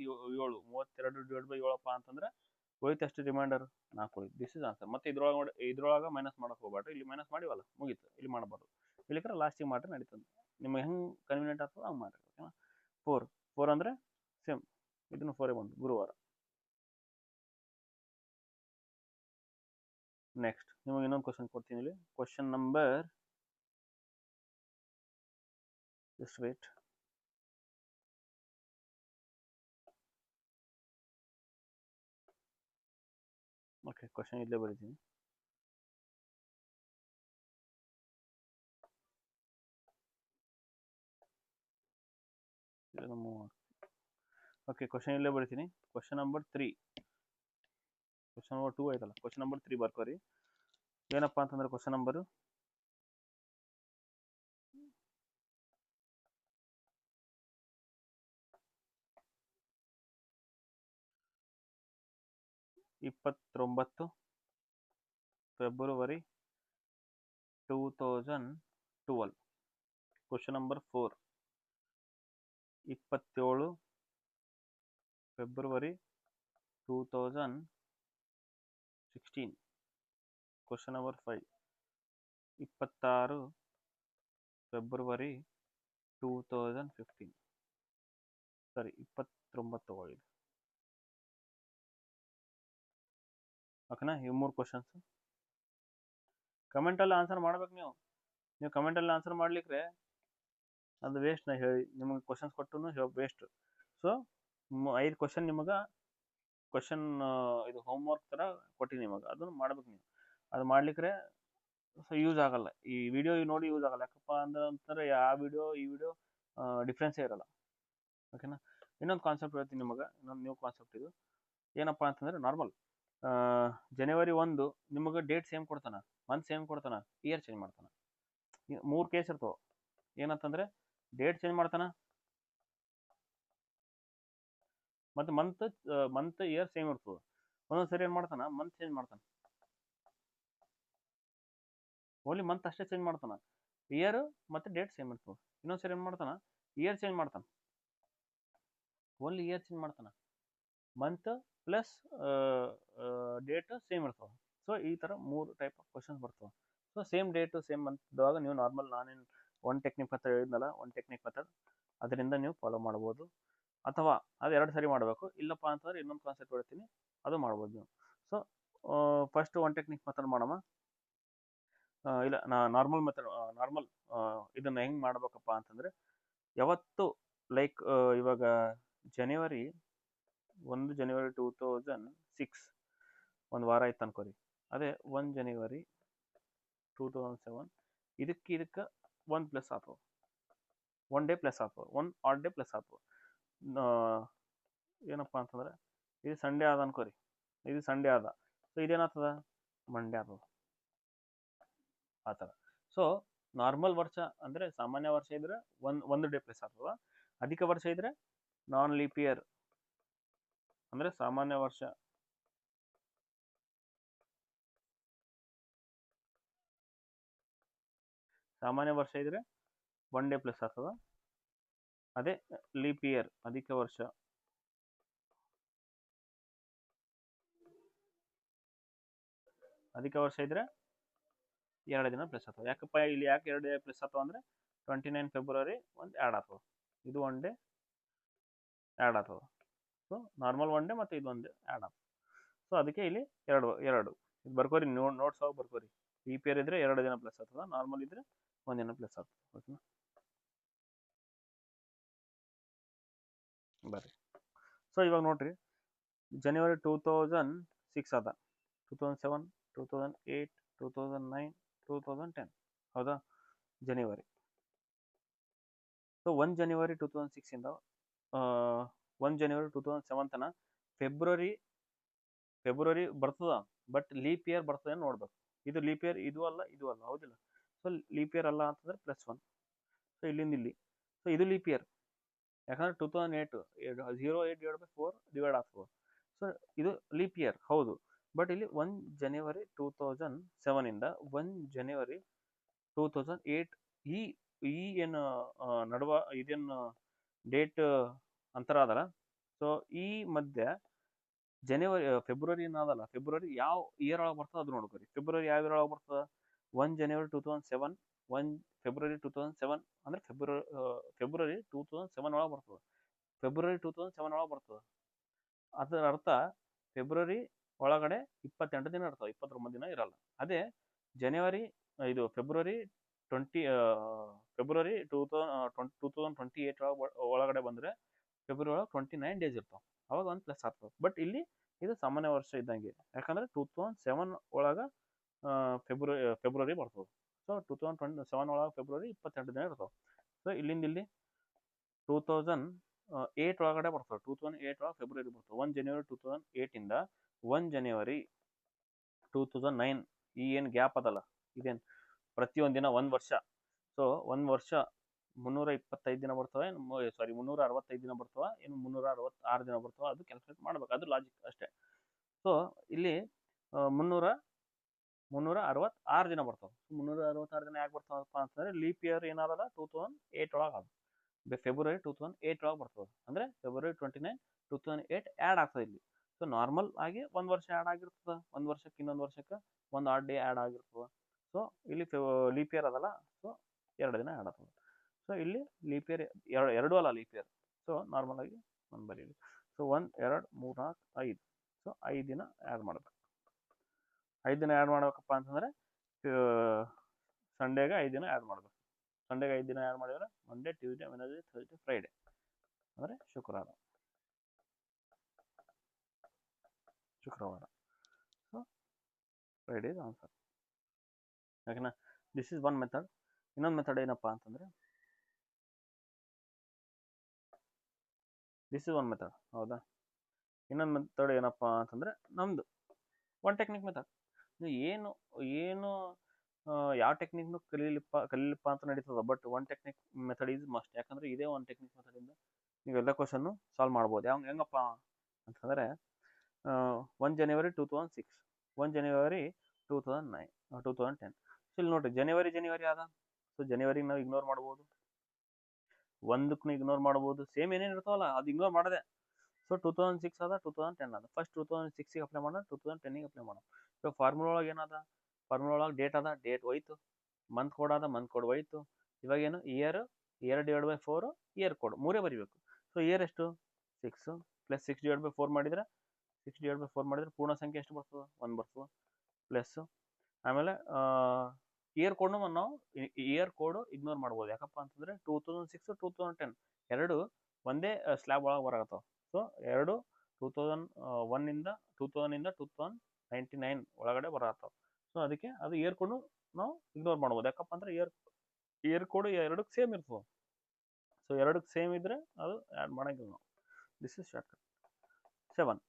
32/7 ಅಂತಂದ್ರೆ ಉಳಿತು ಎಷ್ಟು? ರಿಮೈಂಡರ್ 4 ಉಳಿತು. This is answer. ಮತ್ತೆ ಇದ್ರೊಳಗೆ ಮೈನಸ್ ಮಾಡಕ್ಕೆ ಹೋಗ್ಬೇಡ್ರಿ. ಇಲ್ಲಿ ಮೈನಸ್ ಮಾಡಿವಲ್ಲ, ಮುಗೀತು. ಇಲ್ಲಿ ಮಾಡಬಾರ್ದು. ಇಲ್ಲಿಕ್ರೆ ಲಾಸ್ಟಿಗೆ ಮಾಡ್ರಿ, ನಡೀತದೆ. ನಿಮಗೆ ಹೆಂಗೆ ಕನ್ವೀನಿಯಂಟ್ ಆಗ್ತದೆ ಹಂಗೆ ಮಾಡಿರಿ. ಓಕೆನಾ. 4 ಅಂದರೆ ಸೇಮ್, ಇದನ್ನು 4 ಬಂದು ಗುರುವಾರ. ನೆಕ್ಸ್ಟ್ ನಿಮಗೆ ಇನ್ನೊಂದು ಕ್ವಶನ್ ಕೊಡ್ತೀನಿ ಇಲ್ಲಿ. Question number, just wait. Okay, question ಇಲ್ಲೇ ಬರೀತೀನಿ. ಓಕೆ, ಕ್ವಶನ್ ಇಲ್ಲೇ ಬರೀತೀನಿ. Question number 3. ಕ್ವಶನ್ ನಂಬರ್ 2 ಆಯ್ತಲ್ಲ, ಕ್ವಶನ್ ನಂಬರ್ 3 ಬರ್ಕೋರಿ. ಏನಪ್ಪ ಅಂತಂದ್ರೆ question number 29 February 2012. Question number 4 27 February 2016. Question number 5 26 February 2015. ಸರಿ, 29 ತಗೊಳ್ಳಿ. ಓಕೆನಾ. ಇವು 3 ಕ್ವಶನ್ಸ್. ಕಮೆಂಟಲ್ಲಿ ಆನ್ಸರ್ ಮಾಡ್ಬೇಕು ನೀವು. ಕಮೆಂಟಲ್ಲಿ ಆನ್ಸರ್ ಮಾಡ್ಲಿಕ್ಕೆ ಅದು ವೇಸ್ಟ್. ನಾ ಹೇಳಿ ನಿಮಗೆ ಕ್ವಶನ್ಸ್ ಕೊಟ್ಟು ವೇಸ್ಟ್. ಸೊ 5 ಕ್ವಶನ್ ನಿಮಗೆ ಕ್ವಶನ್ ಇದು ಹೋಮ್ವರ್ಕ್ ಥರ ಕೊಟ್ಟಿನಿ ನಿಮಗೆ, ಅದನ್ನು ಮಾಡ್ಬೇಕು ನೀವು. ಅದು ಮಾಡ್ಲಿಕ್ಕೆ ಸೊ ಯೂಸ್ ಆಗಲ್ಲ, ಈ ವಿಡಿಯೋ ನೋಡಿ ಯೂಸ್ ಆಗಲ್ಲ. ಯಾಕಪ್ಪ ಅಂದ್ರೆ ಆ ವಿಡಿಯೋ ಈ ವಿಡಿಯೋ ಡಿಫ್ರೆನ್ಸೇ ಇರಲ್ಲ. ಓಕೆನಾ. ಇನ್ನೊಂದು ಕಾನ್ಸೆಪ್ಟ್ ಹೇಳ್ತೀನಿ ನಿಮಗೆ, ಇನ್ನೊಂದು ನ್ಯೂ ಕಾನ್ಸೆಪ್ಟ್ ಇದು. ಏನಪ್ಪ ಅಂತಂದ್ರೆ ನಾರ್ಮಲ್ ಜನವರಿ 1 ನಿಮಗೆ ಡೇಟ್ ಸೇಮ್ ಕೊಡ್ತಾನ, ಮಂತ್ ಸೇಮ್ ಕೊಡ್ತಾನ, ಇಯರ್ ಚೇಂಜ್ ಮಾಡ್ತಾನ. 3 ಕೇಸ್ ಇರ್ತಾವ. ಏನಂತಂದ್ರೆ ಡೇಟ್ ಚೇಂಜ್ ಮಾಡ್ತಾನ, ಮತ್ತೆ ಮಂತ್ ಇಯರ್ ಸೇಮ್ ಇರ್ತದೆ. ಒಂದೊಂದ್ಸರಿ ಏನು ಮಾಡ್ತಾನ, ಮಂತ್ ಚೇಂಜ್ ಮಾಡ್ತಾನ, ಓನ್ಲಿ ಮಂತ್ ಅಷ್ಟೇ ಚೇಂಜ್ ಮಾಡ್ತಾನ, ಇಯರ್ ಮತ್ತೆ ಡೇಟ್ ಸೇಮ್ ಇರ್ತದೆ. ಇನ್ನೊಂದ್ಸರಿ ಏನು ಮಾಡ್ತಾನ, ಇಯರ್ ಚೇಂಜ್ ಮಾಡ್ತಾನ, ಓನ್ಲಿ ಇಯರ್ ಚೇಂಜ್ ಮಾಡ್ತಾನ, ಮಂತ್ ಪ್ಲಸ್ ಡೇಟ್ ಸೇಮ್ ಇರ್ತವೆ. ಸೊ ಈ ಥರ 3 ಟೈಪ್ ಆಫ್ ಕ್ವಶನ್ಸ್ ಬರ್ತವೆ. ಸೊ ಸೇಮ್ ಡೇಟು ಸೇಮ್ ಮಂತ್ದಾಗ ನೀವು ನಾರ್ಮಲ್ ನಾನೇನು ಒನ್ ಟೆಕ್ನಿಕ್ ಮೆಥಡ್ ಹೇಳಿದ್ನಲ್ಲ, ಒನ್ ಟೆಕ್ನಿಕ್ ಮೆಥಡ್ ಅದರಿಂದ ನೀವು ಫಾಲೋ ಮಾಡ್ಬೋದು. ಅಥವಾ ಅದು 2 ಸರಿ ಮಾಡಬೇಕು, ಇಲ್ಲಪ್ಪ ಅಂತಂದ್ರೆ ಇನ್ನೊಂದು ಕಾನ್ಸೆಪ್ಟ್ ಹೇಳ್ತೀನಿ, ಅದು ಮಾಡ್ಬೋದು ನೀವು. So first one technique method ಮಾಡೋಣ. ಇಲ್ಲ ನಾರ್ಮಲ್ ಮೆಥಡ್, ನಾರ್ಮಲ್ ಇದನ್ನ ಹೆಂಗೆ ಮಾಡ್ಬೇಕಪ್ಪ ಅಂತಂದ್ರೆ, ಯಾವತ್ತು ಲೈಕ್ ಇವಾಗ ಜನವರಿ 2006 ಒಂದು ವಾರ ಆಯ್ತು ಅನ್ಕೋರಿ. ಅದೇ 1 ಜನವರಿ 2007 ಇದಕ್ಕೆ 1 ಪ್ಲಸ್ ಆಗ್ತವೆ, 1 ಡೇ ಪ್ಲಸ್ ಆಗ್ತವೆ, 1 ಆಡ್ ಡೇ ಪ್ಲಸ್ ಆಗ್ತವೆ. ಏನಪ್ಪ ಅಂತಂದ್ರೆ ಇದು ಸಂಡೇ ಆದ ಅನ್ಕೋರಿ, ಇದು ಸಂಡೇ ಆದ, ಸೊ ಇದೇನಾಗ್ತದ, ಮಂಡೇ ಆಗ್ತದ, ಆ ಥರ. ಸೊ ನಾರ್ಮಲ್ ವರ್ಷ ಅಂದರೆ ಸಾಮಾನ್ಯ ವರ್ಷ ಇದ್ರೆ ಒಂದು ಡೇ ಪ್ಲಸ್ ಆಗ್ತದ, ಅಧಿಕ ವರ್ಷ ಇದ್ರೆ ನಾನ್ ಲೀಪ್ ಇಯರ್ ಅಂದರೆ ಸಾಮಾನ್ಯ ವರ್ಷ ಇದ್ರೆ 1 ಡೇ ಪ್ಲಸ್ ಆಗ್ತದ. ಅದೇ ಲೀಪ್ ಇಯರ್ ಅಧಿಕ ವರ್ಷ ಇದ್ರೆ 2 ದಿನ ಪ್ಲಸ್ ಆಗ್ತದೆ. ಯಾಕಪ್ಪ ಇಲ್ಲಿ ಯಾಕೆ 2 ಡೇ ಪ್ಲಸ್ ಆಗ್ತವೆ ಅಂದರೆ 29 ಫೆಬ್ರವರಿ ಒಂದು ಆ್ಯಡ್ ಆಗ್ತದೆ, ಇದು 1 ಡೇ ಆ್ಯಡ್ ಆಗ್ತದೆ. ಸೊ ನಾರ್ಮಲ್ 1 ಡೇ ಮತ್ತು ಇದು 1 ಡೇ ಆ್ಯಡ್ ಆಗ್ತದೆ. ಸೊ ಅದಕ್ಕೆ ಇಲ್ಲಿ ಎರಡು ಇದು ಬರ್ಕೋರಿ, ನೋಟ್ಸ್ ಆಗಿ ಬರ್ಕೋರಿ. ಲೀಪ್ ಇಯರ್ ಇದ್ರೆ 2 ದಿನ ಪ್ಲಸ್ ಆಗ್ತದೆ, ನಾರ್ಮಲ್ ಇದ್ರೆ 1 ದಿನ ಪ್ಲಸ್ ಆಗ್ತದೆ. ಓಕೆನಾ. ಬರ್ರಿ. ಸೊ ಇವಾಗ ನೋಡ್ರಿ, ಜನವರಿ 2006 ಅದ, 2007, 2008, 2009, 2010 ಹೌದಾ ಜನವರಿ. ಸೊ 1 ಜನವರಿ 2006 ಇಂದ 1 ಜನವರಿ 2007 ತನ ಫೆಬ್ರವರಿ ಬರ್ತದ, ಬಟ್ ಲೀಪ್ ಇಯರ್ ಬರ್ತದೆ ನೋಡ್ಬೇಕು. ಇದು ಲೀಪ್ ಇಯರ್, ಇದು ಅಲ್ಲ ಹೌದಿಲ್ಲ. ಸೊ ಲೀಪ್ ಇಯರ್ ಅಲ್ಲ ಅಂತಂದ್ರೆ +1. ಸೊ ಇಲ್ಲಿಂದ ಇಲ್ಲಿ, ಸೊ ಇದು ಲೀಪ್ ಇಯರ್, ಯಾಕಂದ್ರೆ 2008 0.8/4 ಡಿವೈಡ್ ಆಗ್ತದೆ. ಸೊ ಇದು ಲೀಪ್ ಇಯರ್ ಹೌದು, ಬಟ್ ಇಲ್ಲಿ 1 ಜನವರಿ 2007 ಇಂದ 1 ಜನವರಿ 2008 ಈ ಏನು ನಡುವ ಇದೇನು ಡೇಟ್ ಅಂತರ ಅದಲ್ಲ, ಸೊ ಈ ಮಧ್ಯ ಫೆಬ್ರವರಿ ಏನದಲ್ಲ, ಫೆಬ್ರವರಿ ಯಾವ ಇಯರ್ ಒಳಗೆ ಬರ್ತದೆ ಅದು ನೋಡ್ಕೊರಿ. ಫೆಬ್ರವರಿ ಯಾವ ಇಯರ್ ಒಳಗೆ ಬರ್ತದೆ, 1 ಜನವರಿ 2007, 1 ಫೆಬ್ರವರಿ 2007 ಅಂದ್ರೆ ಫೆಬ್ರವರಿ 2007 ಒಳಗೆ ಬರ್ತದೆ, ಫೆಬ್ರವರಿ 2007 ಒಳಗೆ ಬರ್ತದೆ. ಅದರ ಅರ್ಥ ಫೆಬ್ರವರಿ ಒಳಗಡೆ 28 ದಿನ ಇರ್ತವೆ, 29 ದಿನ ಇರಲ್ಲ. ಅದೇ ಜನವರಿ ಇದು ಫೆಬ್ರವರಿ 2028 ಒಳಗಡೆ ಬಂದರೆ ಫೆಬ್ರವರಿ ಒಳಗೆ 29 ಡೇಸ್ ಇರ್ತಾವೆ, ಅವಾಗ 1 ಪ್ಲಸ್ ಆಗ್ತದೆ. ಬಟ್ ಇಲ್ಲಿ ಇದು ಸಾಮಾನ್ಯ ವರ್ಷ ಇದ್ದಂಗೆ, ಯಾಕಂದ್ರೆ 2007 ಒಳಗೆ ಫೆಬ್ರವರಿ ಬರ್ತದೆ. ಸೊ 2007 ಒಳಗೆ ಫೆಬ್ರವರಿ 28 ದಿನ ಇರ್ತಾವೆ. ಸೊ ಇಲ್ಲಿಂದ ಇಲ್ಲಿ 2008 ಒಳಗಡೆ ಬರ್ತದೆ, 2008 ಒಳಗೆ ಫೆಬ್ರವರಿ ಬರ್ತದೆ. 1 ಜನವರಿ 2008 ಇಂದ 1 ಜನವರಿ 2009 ಈ ಏನು ಗ್ಯಾಪ್ ಅದಲ್ಲ, ಇದೇನು ಪ್ರತಿಯೊಂದು ದಿನ 1 ವರ್ಷ. ಸೊ 1 ವರ್ಷ 325 ದಿನ ಬರ್ತವೆ, 365 ದಿನ ಬರ್ತವೆ, ಏನು 366 ದಿನ ಬರ್ತವೆ, ಅದು ಕ್ಯಾಲ್ಕುಲೇಟ್ ಮಾಡ್ಬೇಕು, ಅದು ಲಾಜಿಕ್ ಅಷ್ಟೇ. ಸೊ ಇಲ್ಲಿ 366 ದಿನ ಬರ್ತವೆ. 366 ದಿನ ಯಾಕೆ ಬರ್ತಾವಪ್ಪ ಅಂತಂದ್ರೆ ಲೀಪ್ ಇಯರ್ ಏನಾದಲ್ಲ 2008 ಒಳಗೆ ಅದು ಫೆಬ್ರವರಿ 2008 ಒಳಗೆ ಬರ್ತದೆ, ಅಂದ್ರೆ ಫೆಬ್ರವರಿ 29, 2008 ಆ್ಯಡ್ ಆಗ್ತದೆ ಇಲ್ಲಿ. ಸೊ ನಾರ್ಮಲ್ ಆಗಿ 1 ವರ್ಷ ಆ್ಯಡ್ ಆಗಿರ್ತದೆ, 1 ವರ್ಷಕ್ಕೆ ಇನ್ನೊಂದು ವರ್ಷಕ್ಕೆ 1 ಆಡ್ ಡೇ ಆ್ಯಡ್ ಆಗಿರ್ತದೆ. ಸೊ ಇಲ್ಲಿ ಲೀಪ್ ಇಯರ್ ಅದಲ್ಲ, ಸೊ 2 ದಿನ ಆ್ಯಡ್ ಆಗ್ತದೆ. ಸೊ ಇಲ್ಲಿ ಲೀಪ್ ಇಯರ್ ಎರಡು ಅಲ್ಲ ಲೀಪ್ ಇಯರ್. ಸೊ ನಾರ್ಮಲ್ ಆಗಿ 1 ಬರೀರಿ. ಸೊ 1, 2, 3, 4, 5. ಸೊ 5 ದಿನ ಆ್ಯಡ್ ಮಾಡ್ಬೇಕು. 5 ದಿನ ಆ್ಯಡ್ ಮಾಡ್ಬೇಕಪ್ಪ ಅಂತಂದ್ರೆ ಸಂಡೇಗೆ 5 ದಿನ ಆ್ಯಡ್ ಮಾಡ್ಬೇಕು. ಸಂಡೇಗೆ 5 ದಿನ ಆ್ಯಡ್ ಮಾಡಿದರೆ Monday, Tuesday, Wednesday, Thursday, Friday ಅಂದರೆ ಶುಕ್ರವಾರ. So Friday is answer. ಓಕೆನಾ? This is one method. ಇನ್ನೊಂದು ಮೆಥಡ್ ಏನಪ್ಪ ಅಂತಂದರೆ, ದಿಸ್ ಇಸ್ ಒನ್ ಮೆಥಡ್, ಹೌದಾ? ಇನ್ನೊಂದು ಮೆಥಡ್ ಏನಪ್ಪ ಅಂತಂದರೆ ನಮ್ಮದು ಒನ್ ಟೆಕ್ನಿಕ್ ಮೆಥಡ್. ನೀವು ಏನು ಯಾವ ಟೆಕ್ನಿಕ್ನು ಕಲೀಲಿಪ್ಪ ಅಂತ ನಡೀತದೆ, but one technique method is must. ಯಾಕಂದರೆ ಇದೇ ಒನ್ ಟೆಕ್ನಿಕ್ ಮೆಥಡಿಂದ ನೀವೆಲ್ಲ ಕ್ವಶನ್ನು ಸಾಲ್ವ್ ಮಾಡ್ಬೋದು. ಹೆಂಗಪ್ಪ ಅಂತಂದರೆ 1 January 2006, 1 January 2009, 2010. ಸೊ ಇಲ್ಲಿ ನೋಡಿರಿ, ಜನವರಿ ಆದ. ಸೊ ಜನವರಿಗೆ ನಾವು ಇಗ್ನೋರ್ ಮಾಡ್ಬೋದು, ಒಂದಕ್ಕೂ ಇಗ್ನೋರ್ ಮಾಡ್ಬೋದು, ಸೇಮ್ ಏನೇನು ಇರ್ತಾವಲ್ಲ ಅದು ಇಗ್ನೋರ್ ಮಾಡದೆ. ಸೊ 2006 ಆದ, 2010 ಆದ. ಫಸ್ಟ್ 2006ಗೆ ಅಪ್ಲೈ ಮಾಡೋಣ, 2010ಗೆ ಅಪ್ಲೈ ಮಾಡೋಣ. ಸೊ ಫಾರ್ಮುಲಾ ಒಳಗೆ ಏನದ, ಫಾರ್ಮುಲಾ ಒಳಗೆ ಡೇಟ್ ಅದ, ಡೇಟ್ ಹೋಯ್ತು. ಮಂತ್ ಕೋಡ್ ಅದ, ಮಂತ್ ಕೋಡ್ ಹೋಯ್ತು. ಇವಾಗ ಏನು, ಇಯರ್ 2/4 ಇಯರ್ ಕೋಡ್ 3 ಬರಿಬೇಕು. ಸೊ ಇಯರ್ ಎಷ್ಟು, 6 ಪ್ಲಸ್ 6/4 ಮಾಡಿದ್ರೆ 6/4 ಮಾಡಿದ್ರೆ ಪೂರ್ಣ ಸಂಖ್ಯೆ ಎಷ್ಟು ಬರ್ತದೆ, 1 ಬರ್ತದೆ. ಪ್ಲಸ್ ಆಮೇಲೆ ಇಯರ್ ಕೋಡ್ನು ನಾವು ಇಯರ್ ಕೋಡ್ ಇಗ್ನೋರ್ ಮಾಡ್ಬೋದು. ಯಾಕಪ್ಪ ಅಂತಂದರೆ 2006 2010 ಎರಡು ಒಂದೇ ಸ್ಲ್ಯಾಬ್ ಒಳಗೆ ಬರಾಕತ್ತಾವ. ಸೊ ಎರಡು 2001 2099 ಒಳಗಡೆ ಬರಾಕತ್ತಾವ. ಸೊ ಅದಕ್ಕೆ ಅದು ಇಯರ್ ಕೋಡ್ನು ನಾವು ಇಗ್ನೋರ್ ಮಾಡ್ಬೋದು. ಯಾಕಪ್ಪ ಅಂದ್ರೆ ಇಯರ್ ಕೋಡ್ ಎರಡಕ್ಕೆ ಸೇಮ್ ಇರ್ತದೆ. ಸೊ ಎರಡಕ್ಕೆ ಸೇಮ್ ಇದ್ರೆ ಅದು ಆ್ಯಡ್ ಮಾಡಂಗಿಲ್ಲ ನಾವು. This is short cut. 7.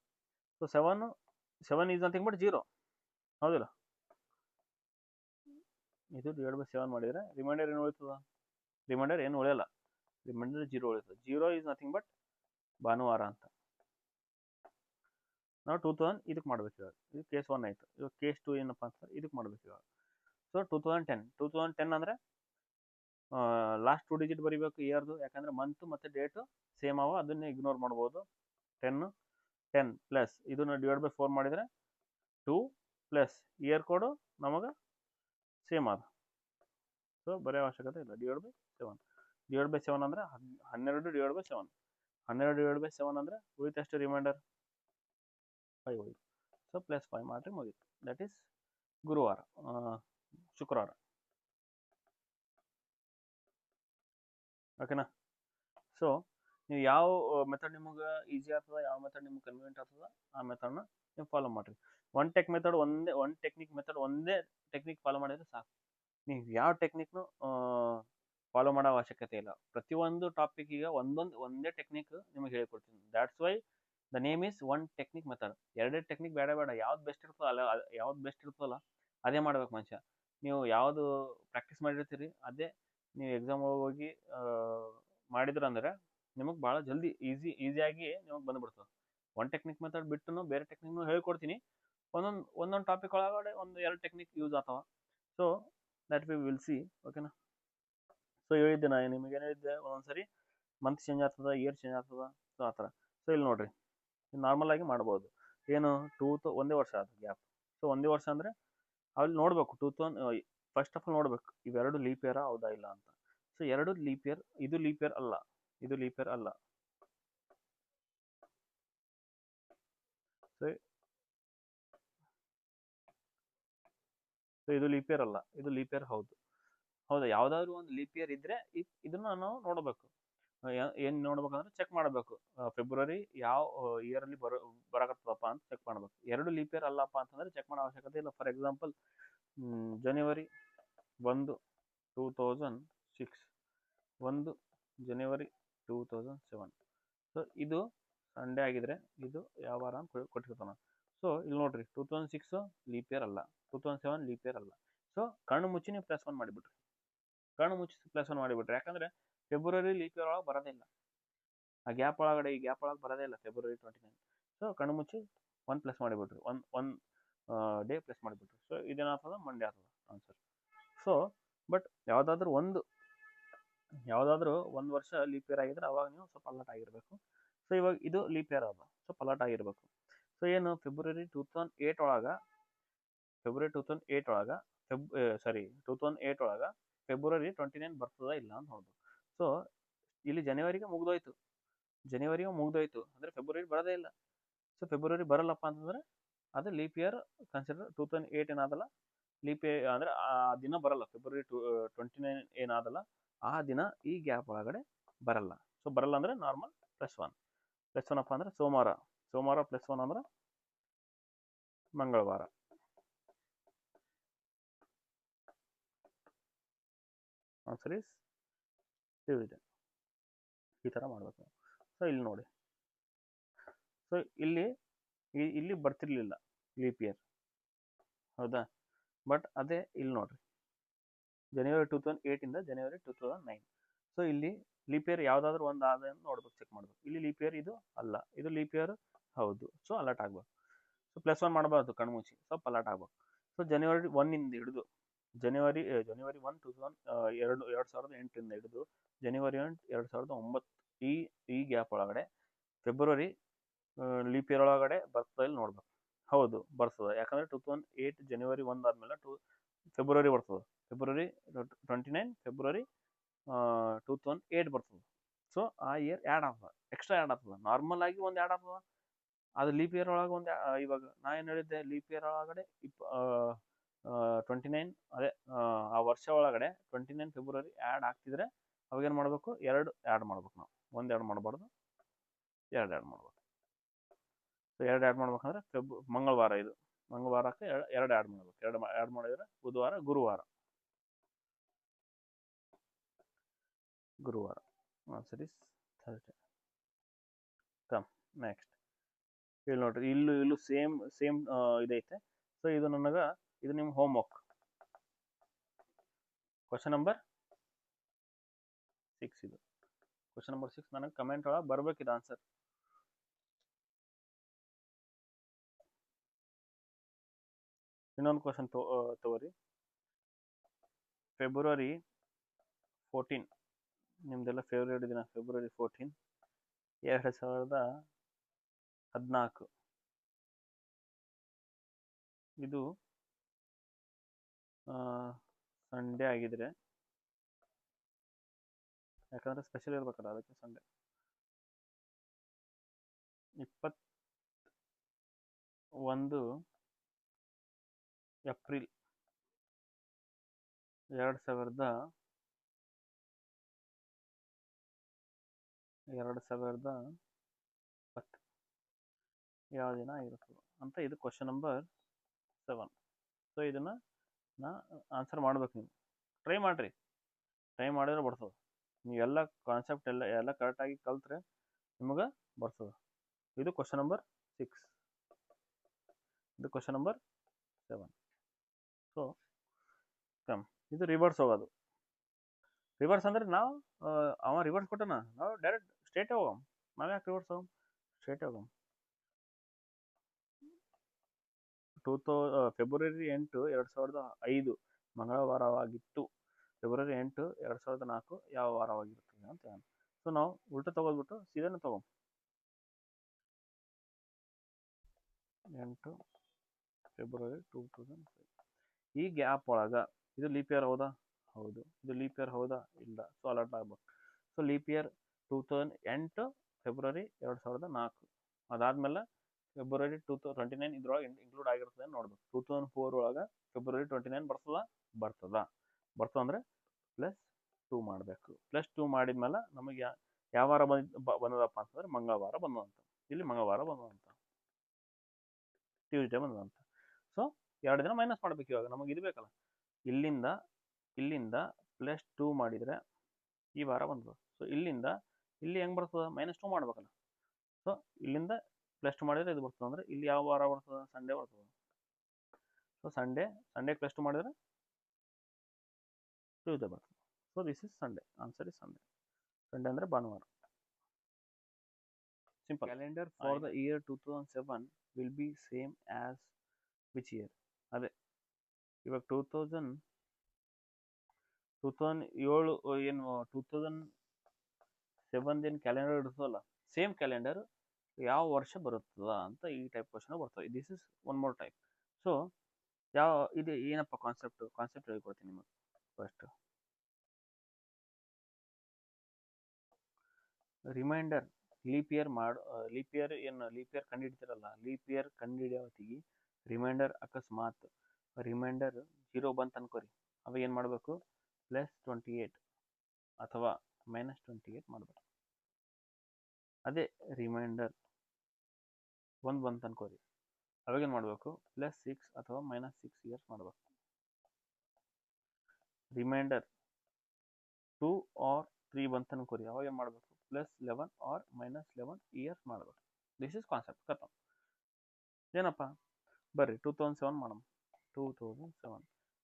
So 7 is nothing but 0, ಹೌದಿಲ್ಲ? ಇದು /7 ಮಾಡಿದರೆ ರಿಮೈಂಡರ್ ಏನು ಉಳಿತದ, ರಿಮೈಂಡರ್ ಏನು ಉಳಿಯಲ್ಲ, ರಿಮೈಂಡರ್ 0 ಉಳಿತದೆ. 0 ಈಸ್ ನಥಿಂಗ್ ಬಟ್ ಭಾನುವಾರ ಅಂತ. ನಾವು 2000 ಇದಕ್ಕೆ ಮಾಡ್ಬೇಕು ಇವಾಗ. ಇದು ಕೇಸ್ 1 ಆಯಿತು. ಇವಾಗ ಕೇಸ್ 2 ಏನಪ್ಪ ಅಂತ ಇದಕ್ಕೆ ಮಾಡ್ಬೇಕು ಇವಾಗ. ಸೊ 2010 ಅಂದರೆ ಲಾಸ್ಟ್ 2 ಡಿಜಿಟ್ ಬರಿಬೇಕು ಇಯರ್ದು. ಯಾಕಂದರೆ ಮಂತ್ ಮತ್ತು ಡೇಟು ಸೇಮ್ ಅವ, ಅದನ್ನೇ ಇಗ್ನೋರ್ ಮಾಡ್ಬೋದು. 10 ಪ್ಲಸ್ ಇದನ್ನು /4 ಮಾಡಿದರೆ 2 ಪ್ಲಸ್ ಇಯರ್ ಕೋಡು ನಮಗೆ ಸೇಮ್ ಅದ. ಸೊ ಬರೆಯೋ ಅವಶ್ಯಕತೆ ಇಲ್ಲ. /7 ಅಂದರೆ 12/7. 12/7 ಅಂದರೆ ಉಳಿತು ಎಷ್ಟು ರಿಮೈಂಡರ್, 5 ಉಳಿತು. ಸೊ +5 ಮಾಡಿರಿ ಮುಗೀತು. ದಟ್ ಈಸ್ ಗುರುವಾರ, ಶುಕ್ರವಾರ. ಓಕೆನಾ? ಸೊ ನೀವು ಯಾವ ಮೆಥಡ್ ನಿಮಗೆ ಈಸಿ ಆಗ್ತದೆ, ಯಾವ ಮೆಥಡ್ ನಿಮ್ಗೆ ಕನ್ವೀನಿಯಂಟ್ ಆಗ್ತದೆ, ಆ ಮೆಥಡ್ನ ನೀವು ಫಾಲೋ ಮಾಡಿರಿ. ಒನ್ ಟೆಕ್ನಿಕ್ ಮೆಥಡ್ ಒಂದೇ ಟೆಕ್ನಿಕ್ ಫಾಲೋ ಮಾಡಿದರೆ ಸಾಕು. ನೀವು ಯಾವ ಟೆಕ್ನಿಕ್ನು ಫಾಲೋ ಮಾಡೋ ಅವಶ್ಯಕತೆ ಇಲ್ಲ. ಪ್ರತಿಯೊಂದು ಟಾಪಿಕ್ಕಿಗೆ ಒಂದೇ ಟೆಕ್ನಿಕ್ ನಿಮಗೆ ಹೇಳ್ಕೊಡ್ತೀನಿ. That's why the name is one technique method. ಎರಡೇ ಟೆಕ್ನಿಕ್ ಬೇಡ, ಯಾವ್ದು ಬೆಸ್ಟ್ ಇರ್ತದಲ್ಲ ಅದೇ ಮಾಡ್ಬೇಕು ಮನುಷ್ಯ. ನೀವು ಯಾವುದು ಪ್ರಾಕ್ಟೀಸ್ ಮಾಡಿರ್ತೀರಿ ಅದೇ ನೀವು ಎಕ್ಸಾಮ್ ಒಳಗೆ ಹೋಗಿ ಮಾಡಿದ್ರೆ ಅಂದರೆ ನಿಮಗೆ ಭಾಳ ಜಲ್ದಿ ಈಸಿಯಾಗಿ ನಿಮಗೆ ಬಂದುಬಿಡ್ತದೆ. ಒನ್ ಟೆಕ್ನಿಕ್ ಮೆಥಡ್ ಬಿಟ್ಟು ಬೇರೆ ಟೆಕ್ನಿಕ್ನು ಹೇಳ್ಕೊಡ್ತೀನಿ. ಒಂದೊಂದು ಟಾಪಿಕ್ ಒಳಗಡೆ 1-2 ಟೆಕ್ನಿಕ್ ಯೂಸ್ ಆಗ್ತಾವ. So that we will see. ಓಕೆನಾ? ಸೊ ಹೇಳಿದ್ದೆ ನಾನು ನಿಮಗೆ, ಏನು ಹೇಳಿದ್ದೆ, ಒಂದೊಂದ್ಸರಿ ಮಂತ್ ಚೇಂಜ್ ಆಗ್ತದೆ, ಇಯರ್ ಚೇಂಜ್ ಆಗ್ತದೆ. ಸೊ ಆ ಥರ. ಸೊ ಇಲ್ಲಿ ನೋಡಿರಿ, ನಾರ್ಮಲ್ ಆಗಿ ಮಾಡ್ಬೋದು. ಏನು ಒಂದೇ ವರ್ಷ ಆದ ಗ್ಯಾಪ್. ಸೊ ಒಂದೇ ವರ್ಷ ಅಂದರೆ ಅಲ್ಲಿ ನೋಡಬೇಕು, ಫಸ್ಟ್ ಆಫ್ ಆಲ್ ನೋಡಬೇಕು ಇವೆರಡು ಲೀಪ್ ಇಯರ್ ಹೌದಾ ಇಲ್ಲ ಅಂತ. ಸೊ ಎರಡು ಲೀಪ್ ಇಯರ್, ಇದು ಲೀಪ್ ಇಯರ್ ಅಲ್ಲ, ಇದು ಲೀಪ್ ಇಯರ್ ಅಲ್ಲ. ಸೊ ಇದು ಲೀಪ್ ಇಯರ್ ಅಲ್ಲ, ಇದು ಲೀಪ್ ಇಯರ್ ಹೌದಾ. ಯಾವುದಾದ್ರು ಒಂದು ಲೀಪ್ ಇಯರ್ ಇದ್ರೆ ಇದನ್ನ ನಾವು ನೋಡಬೇಕು. ಏನು ನೋಡ್ಬೇಕಂದ್ರೆ ಚೆಕ್ ಮಾಡಬೇಕು, ಫೆಬ್ರವರಿ ಯಾವ ಇಯರಲ್ಲಿ ಬರಕತ್ತದಪ್ಪ ಅಂತ ಚೆಕ್ ಮಾಡಬೇಕು. ಎರಡು ಲೀಪ್ ಇಯರ್ ಅಲ್ಲಪ್ಪ ಅಂತಂದ್ರೆ ಚೆಕ್ ಮಾಡೋ ಅವಶ್ಯಕತೆ ಇಲ್ಲ. For example January 1, 2006, 1 January 2007. So ಇದು ಸಂಡೇ ಆಗಿದ್ರೆ ಇದು ಯಾವ ವಾರ ಅಂತ ಕೊಟ್ಟಿರ್ತಾನೆ. ಸೊ ಇಲ್ಲಿ ನೋಡ್ರಿ, 2006 ಲೀಪ್ ಇಯರ್ ಅಲ್ಲ, 2007 ಲೀಪ್ ಇಯರ್ ಅಲ್ಲ. ಸೊ ಕಣ್ಣು ಮುಚ್ಚಿ ನೀವು +1 ಮಾಡಿಬಿಟ್ರಿ, ಯಾಕಂದ್ರೆ ಫೆಬ್ರವರಿ ಲೀಪ್ ಇಯರ್ ಒಳಗೆ ಬರೋದೇ ಇಲ್ಲ. ಆ ಗ್ಯಾಪ್ ಒಳಗಡೆ ಈ ಗ್ಯಾಪ್ ಒಳಗೆ ಬರೋದೇ ಇಲ್ಲ, February 29. ಸೊ ಕಣ್ಣು ಮುಚ್ಚಿ 1 ಪ್ಲಸ್ ಮಾಡಿಬಿಟ್ರಿ, ಒನ್ ಡೇ ಪ್ಲಸ್ ಮಾಡಿಬಿಟ್ರಿ. ಸೊ ಇದೇನಾಗ್ತದೆ, ಮಂಡೇ ಆಗ್ತದೆ ಆನ್ಸರ್. ಸೊ ಬಟ್ ಯಾವುದಾದ್ರೂ ಒಂದು ವರ್ಷ ಲೀಪ್ ಇಯರ್ ಆಗಿದ್ರೆ ಅವಾಗ ನೀವು ಸ್ವಲ್ಪ ಅಲರ್ಟ್ ಆಗಿರಬೇಕು. ಸೊ ಇವಾಗ ಇದು ಲೀಪ್ ಇಯರ್ ಅದ, ಸ್ವಲ್ಪ ಅಲರ್ಟ್ ಆಗಿರಬೇಕು. ಸೊ ಏನು February 2008 ಒಳಗೆ February 29 ಬರ್ತದ ಇಲ್ಲ ಅಂತ ನೋಡ್ಬೇಕು. ಸೊ ಇಲ್ಲಿ ಜನವರಿಗೆ ಮುಗ್ದೋಯ್ತು ಅಂದರೆ ಫೆಬ್ರವರಿ ಬರೋದೇ ಇಲ್ಲ. ಸೊ ಫೆಬ್ರವರಿ ಬರಲ್ಲಪ್ಪ ಅಂತಂದ್ರೆ ಅದು ಲೀಪ್ ಇಯರ್ ಕನ್ಸಿಡರ್. 2008 ಏನಾದಲ್ಲ ಲೀಪ್ ಇಯರ್ ಅಂದರೆ ಆ ದಿನ ಬರಲ್ಲ, February 29 ಏನಾದಲ್ಲ ಆ ದಿನ ಈ ಗ್ಯಾಪ್ ಒಳಗಡೆ ಬರಲ್ಲ. ಸೊ ಬರಲ್ಲ ಅಂದರೆ ನಾರ್ಮಲ್ +1. +1 ಅಪ್ಪ ಅಂದರೆ ಸೋಮವಾರ. ಸೋಮವಾರ +1 ಅಂದ್ರೆ ಮಂಗಳವಾರ. Answer is Tuesday. ಈ ಥರ ಮಾಡಬೇಕು. ಸೊ ಇಲ್ಲಿ ನೋಡಿ, ಸೊ ಇಲ್ಲಿ ಬರ್ತಿರ್ಲಿಲ್ಲ ಲೀಪ್ ಇಯರ್, ಹೌದಾ? ಬಟ್ ಅದೇ ಇಲ್ಲಿ ನೋಡ್ರಿ, ಜನವರಿ 2008 ಇಂದ ಜನವರಿ 2009. ಸೊ ಇಲ್ಲಿ ಲೀಪ್ ಇಯರ್ ಯಾವುದಾದ್ರೂ ಒಂದು ಆದ ನೋಡ್ಬೇಕು, ಚೆಕ್ ಮಾಡ್ಬೇಕು. ಇಲ್ಲಿ ಲೀಪ್ ಇಯರ್ ಇದು ಅಲ್ಲ, ಇದು ಲೀಪ್ ಇಯರ್ ಹೌದು. ಸೊ ಅಲರ್ಟ್ ಆಗ್ಬೇಕು. ಸೊ +1 ಮಾಡಬಾರ್ದು ಕಣ್ಮುಚ್ಚಿ, ಸ್ವಲ್ಪ ಅಲರ್ಟ್ ಆಗ್ಬೇಕು. ಸೊ ಜನವರಿ 1 ಇಂದ ಹಿಡಿದು ಜನವರಿ 1 2008 ಇಂದ ಹಿಡಿದು ಜನವರಿ 1 2009 ಈ ಗ್ಯಾಪ್ ಒಳಗಡೆ ಫೆಬ್ರವರಿ ಲೀಪ್ ಇಯರ್ ಒಳಗಡೆ ಬರ್ತದೆ ಇಲ್ಲಿ ನೋಡ್ಬೇಕು. ಹೌದು ಬರ್ತದೆ, ಯಾಕಂದ್ರೆ 2008 ಜನವರಿ 1 ಆದ್ಮೇಲೆ ಫೆಬ್ರವರಿ ಬರ್ತದೆ. ಫೆಬ್ರವರಿ 29 ಫೆಬ್ರವರಿ 2008 ಬರ್ತದೆ. ಸೊ ಆ ಇಯರ್ ಆ್ಯಡ್ ಆಗ್ತದೆ, ಎಕ್ಸ್ಟ್ರಾ ಆ್ಯಡ್ ಆಗ್ತದೆ. ನಾರ್ಮಲ್ ಆಗಿ ಒಂದು ಆ್ಯಡ್ ಆಗ್ತದೆ, ಅದು ಲೀಪ್ ಇಯರ್ ಒಳಗೆ ಒಂದು ಇವಾಗ ನಾ ಏನು ಹೇಳಿದ್ದೆ, ಲೀಪ್ ಇಯರ್ ಒಳಗಡೆ 29 ಅದೇ ಆ ವರ್ಷ ಒಳಗಡೆ 29 ಫೆಬ್ರವರಿ ಆ್ಯಡ್ ಆಗ್ತಿದ್ರೆ ಅವಾಗೇನು ಮಾಡಬೇಕು, 2 ಆ್ಯಡ್ ಮಾಡ್ಬೇಕು. ನಾವು 1 ಆ್ಯಡ್ ಮಾಡಬಾರ್ದು, 2 ಆ್ಯಡ್ ಮಾಡ್ಬೇಕು. ಸೊ 2 ಆ್ಯಡ್ ಮಾಡ್ಬೇಕಂದ್ರೆ ಮಂಗಳವಾರ, ಇದು ಮಂಗಳವಾರಕ್ಕೆ 2 ಆ್ಯಡ್ ಮಾಡ್ಬೇಕು. 2 ಆ್ಯಡ್ ಮಾಡಿದ್ರೆ ಬುಧವಾರ ಗುರುವಾರ. Answer is Thursday. Come next. ಇಲ್ಲಿ ನೋಡ್ರಿ, ಇಲ್ಲೂ ಸೇಮ್ ಇದೈತೆ. ಸೊ ಇದು ಇದು ನಿಮ್ಮ ಹೋಮ್ ವರ್ಕ್. ಕ್ವಶನ್ ನಂಬರ್ 6 ಇದು. ಕ್ವಶನ್ ನಂಬರ್ 6 ನನಗೆ ಕಮೆಂಟ್ ಒಳಗೆ ಬರ್ಬೇಕಿದೆ ಆನ್ಸರ್. ಇನ್ನೊಂದು ಕ್ವಶನ್ ತಗೋರಿ. ಫೆಬ್ರವರಿ 14, ನಿಮ್ದೆಲ್ಲ ಫೇವ್ರೇಟ್ ದಿನ ಫೆಬ್ರವರಿ 14, 2014. ಇದು ಸಂಡೇ ಆಗಿದ್ರೆ, ಯಾಕಂದ್ರೆ ಸ್ಪೆಷಲ್ ಇರ್ಬೇಕಲ್ಲ ಅದಕ್ಕೆ ಸಂಡೇ. 21 ಏಪ್ರಿಲ್ 2020 ಯಾವ ದಿನ ಆಗಿರ್ತದೆ ಅಂತ ಇದು ಕ್ವಶನ್ ನಂಬರ್ 7. ಸೊ ಇದನ್ನು ಆನ್ಸರ್ ಮಾಡ್ಬೇಕು. ನೀವು ಟ್ರೈ ಮಾಡಿರಿ, ಟ್ರೈ ಮಾಡಿದ್ರೆ ಬರ್ತದೆ. ನೀವೆಲ್ಲ ಕಾನ್ಸೆಪ್ಟ್ ಎಲ್ಲ ಕರೆಕ್ಟಾಗಿ ಕಲ್ತ್ರೆ ನಿಮಗೆ ಬರ್ತದೆ. ಇದು ಕ್ವಶನ್ ನಂಬರ್ 6, ಇದು ಕ್ವಶನ್ ನಂಬರ್ 7. ಸೊ ಇದು ರಿವರ್ಸ್ ಹೋಗೋದು. ರಿವರ್ಸ್ ಅಂದರೆ ನಾವು ಅವ ರಿವರ್ಸ್ ಕೊಟ್ಟನ, ನಾವು ಡೈರೆಕ್ಟ್ ಸ್ಟ್ರೇಟೇ ಹೋಗಮ್. ನಾವು ಯಾಕೆ ರಿವರ್ಸ್ ಹೋಗಮ್, ಸ್ಟ್ರೇಟೇ ಹೋಗಮ್. ಫೆಬ್ರವರಿ 8, 2005 ಮಂಗಳವಾರವಾಗಿತ್ತು. ಫೆಬ್ರವರಿ 8, 2004 ಯಾವ ವಾರವಾಗಿರ್ತದೆ ಅಂತ. ಸೊ ನಾವು ಉಲ್ಟಾ ತಗೋದ್ಬಿಟ್ಟು ಸೀದಾನೆ ತಗೊಂಡು 8 ಫೆಬ್ರವರಿ 2005 ಈ ಗ್ಯಾಪ್ ಒಳಗೆ ಇದು ಲೀಪ್ ಇಯರ್ ಹೌದಾ? ಹೌದು. ಇದು ಲೀಪ್ ಇಯರ್ ಹೌದಾ? ಇಲ್ಲ. ಸೊ ಅಲರ್ಟ್ ಆಗ್ಬೇಕು. So leap year 2008 February 2004. ಅದಾದ್ಮೇಲೆ ಫೆಬ್ರವರಿ 2029 ಇದ್ರೊಳಗೆ ಇನ್ಕ್ಲೂಡ್ ಆಗಿರ್ತದೆ ನೋಡ್ಬೇಕು. 2004 ಒಳಗೆ ಫೆಬ್ರವರಿ 29 ಬರ್ತದಂದ್ರೆ +2 ಮಾಡಬೇಕು. +2 ಮಾಡಿದ್ಮೇಲೆ ನಮಗೆ ಯಾವ ವಾರ ಬಂದದಪ್ಪ ಅಂತಂದ್ರೆ ಮಂಗಳವಾರ ಬಂದಂತ. ಇಲ್ಲಿ ಮಂಗಳವಾರ ಬಂದಂತ, ಟ್ಯೂಸ್ಡೇ ಬಂದಂತ. ಸೊ 2 ದಿನ ಮೈನಸ್ ಮಾಡ್ಬೇಕು. ಇವಾಗ ನಮಗೆ ಇದು ಬೇಕಲ್ಲ, ಇಲ್ಲಿಂದ +2 ಮಾಡಿದರೆ ಈ ವಾರ ಬಂದದ. ಸೊ ಇಲ್ಲಿಂದ ಇಲ್ಲಿ ಹೆಂಗೆ ಬರ್ತದೆ, -2 ಮಾಡ್ಬೇಕಲ್ಲ. ಸೊ ಇಲ್ಲಿಂದ +2 ಮಾಡಿದರೆ ಇದು ಬರ್ತದೆ. ಅಂದರೆ ಇಲ್ಲಿ ಯಾವ ವಾರ ಬರ್ತದೆ, ಸಂಡೇ ಬರ್ತದೆ. ಸೊ ಸಂಡೇ +2 ಮಾಡಿದರೆ ಟ್ಯೂಸ್ಡೇ ಬರ್ತದೆ. So this is Sunday. Answer is Sunday. Sunday ಅಂದರೆ ಭಾನುವಾರ. Simple. Calendar for the year 2007 will be same as which year? ಅದೇ ಇವಾಗ 2007 ಏನು 2007 ಏನು ಕ್ಯಾಲೆಂಡರ್ ಇರ್ತದಲ್ಲ, ಸೇಮ್ ಕ್ಯಾಲೆಂಡರ್ ಯಾವ ವರ್ಷ ಬರುತ್ತದ ಅಂತ ಈ ಟೈಪ್ ಕ್ವಶನ್ ಬರ್ತವೆ. This is one more type. So ಇದು ಏನಪ್ಪ ಕಾನ್ಸೆಪ್ಟ್ ಹೇಳ್ಕೊಡ್ತೀನಿ ನಿಮಗೆ. ಫಸ್ಟ್ ರಿಮೈಂಡರ್, ಲೀಪ್ ಇಯರ್ ಕಂಡುಹಿಡಿತಿರಲ್ಲ, ಲೀಪ್ ಇಯರ್ ಕಂಡುಹಿಡಿಯೋ ಹೊತ್ತಿಗೆ ರಿಮೈಂಡರ್ ಅಕಸ್ಮಾತ್ ರಿಮೈಂಡರ್ 0 ಬಂತು ಅನ್ಕೋರಿ, ಅವಾಗ ಏನು ಮಾಡಬೇಕು, +28 ಅಥವಾ -28 ಮಾಡಬೇಕು. ಅದೇ ರಿಮೈಂಡರ್ 1 ಬಂತು ಅನ್ಕೋರಿ, ಅವಾಗೇನು ಮಾಡಬೇಕು +6 ಅಥವಾ -6 ಇಯರ್ಸ್ ಮಾಡಬೇಕು. ರಿಮೈಂಡರ್ 2 ಆರ್ 3 ಬಂತು ಅನ್ಕೋರಿ, ಅವಾಗ ಏನು ಮಾಡಬೇಕು +11 ಆರ್ -11 ಇಯರ್ಸ್ ಮಾಡಬೇಕು. ದಿಸ್ ಇಸ್ ಕಾನ್ಸೆಪ್ಟ್ ಖತಮ್. ಏನಪ್ಪ ಬರ್ರಿ 2007 ಮಾಡೋಣ. 2007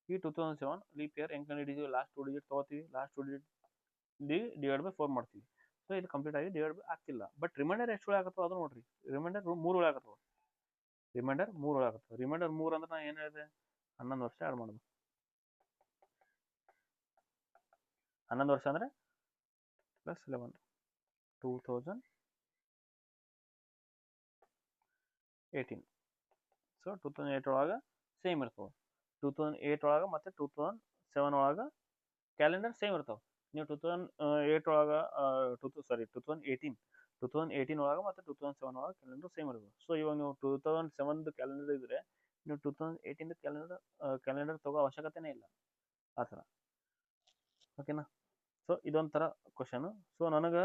ಈ 2007 ಲೀಪ್ ಇಯರ್ ಹೆಂಗೆ ಕಂಡುಹಿಡಿದೀವಿ, ಲಾಸ್ಟ್ 2 ಡಿಜಿಟ್ ತೊಗೋತೀವಿ, ಲಾಸ್ಟ್ 2 ಡಿಜಿಟ್ /4 ಮಾಡ್ತೀವಿ. ಸೊ ಇದು ಕಂಪ್ಲೀಟ್ ಆಗಿ ಡಿವೈಡ್ ಆಗ್ತಿಲ್ಲ. ಬಟ್ ರಿಮೈಂಡರ್ ಎಷ್ಟು ಉಳಿಯಾಕತ್ತವ ಅದು ನೋಡ್ರಿ. ರಿಮೈಂಡರ್ 3 ಉಳಿಯಾಕತ್ತವ. ರಿಮೈಂಡರ್ 3 ಉಳಿಯಾಕತ್ತವ. ರಿಮೈಂಡರ್ 3 ಅಂದ್ರೆ ನಾ ಏನು ಹೇಳಿದೆ, 11 ವರ್ಷ ಆ್ಯಡ್ ಮಾಡೋದು. 11 ವರ್ಷ ಅಂದರೆ +11 2018. ಸೊ 2008 ಒಳಗೆ ಸೇಮ್ ಇರ್ತವೆ. 2008 ಒಳಗೆ ಮತ್ತು 2007 ಒಳಗೆ ಕ್ಯಾಲೆಂಡರ್ ಸೇಮ್ ಇರ್ತಾವೆ. ನೀವು 2008 ಒಳಗೆ 2018 ಒಳಗೆ ಮತ್ತು 2007 ಒಳಗೆ ಕ್ಯಾಲೆಂಡರ್ ಸೇಮ್ ಇರ್ತವೆ. ಸೊ ಇವಾಗ ನೀವು 2007 ಕ್ಯಾಲೆಂಡರ್ ಇದ್ದರೆ ನೀವು 2018 ಕ್ಯಾಲೆಂಡರ್ ತಗೋ ಅವಶ್ಯಕತೆನೇ ಇಲ್ಲ ಆ ಥರ. ಓಕೆನಾ. ಸೊ ಇದೊಂಥರ ಕ್ವಶನು. ಸೊ ನನಗೆ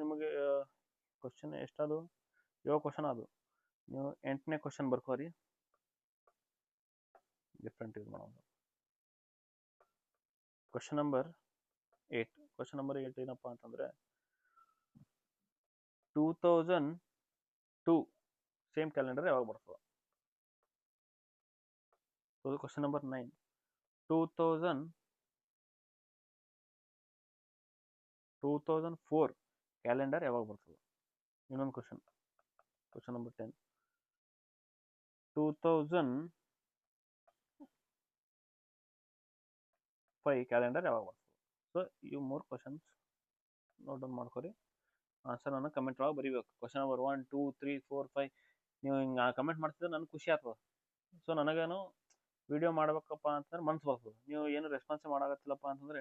ನಿಮಗೆ ಕ್ವಶನ್ ಎಷ್ಟದು 7 ಕ್ವಶನ್ ಅದು. ನೀವು 8ನೇ ಕ್ವಶನ್ ಬರ್ಕೋರಿ. ಡಿಫ್ರೆಂಟ್ ಯೂಸ್ ಮಾಡೋದು. ಕ್ವಶನ್ ನಂಬರ್ 8 ಏನಪ್ಪ ಅಂತಂದರೆ 2002 ಸೇಮ್ ಕ್ಯಾಲೆಂಡರ್ ಯಾವಾಗ ಬರ್ತದೆ? ಸೊ ಕ್ವಶನ್ ನಂಬರ್ 9 2004 ಕ್ಯಾಲೆಂಡರ್ ಯಾವಾಗ ಬರ್ತದೆ? ಇನ್ನೊಂದು ಕ್ವಶನ್ ನಂಬರ್ 10 2005 ಕ್ಯಾಲೆಂಡರ್ ಯಾವಾಗ ಬರ್ತದೆ? ಸೊ ಇವು 3 ಕ್ವಶನ್ಸ್ ನೋಟ್ ಡೌನ್ ಮಾಡ್ಕೊರಿ. ಆನ್ಸರ್ ನಾನು ಕಮೆಂಟ್ ಒಳಗೆ ಬರೀಬೇಕು. ಕ್ವಶನ್ ನಂಬರ್ 1, 2, 3, 4, 5 ನೀವು ಹಿಂಗೆ ಕಮೆಂಟ್ ಮಾಡ್ತಿದ್ರೆ ನನಗೆ ಖುಷಿ ಆಗ್ತದೆ. ಸೊ ನನಗೇನು ವಿಡಿಯೋ ಮಾಡ್ಬೇಕಪ್ಪ ಅಂತಂದ್ರೆ ಮನ್ಸು ಬರ್ತದೆ. ನೀವು ಏನು ರೆಸ್ಪಾನ್ಸ್ ಮಾಡಾಕತ್ತಿಲ್ಲಪ್ಪ ಅಂತಂದರೆ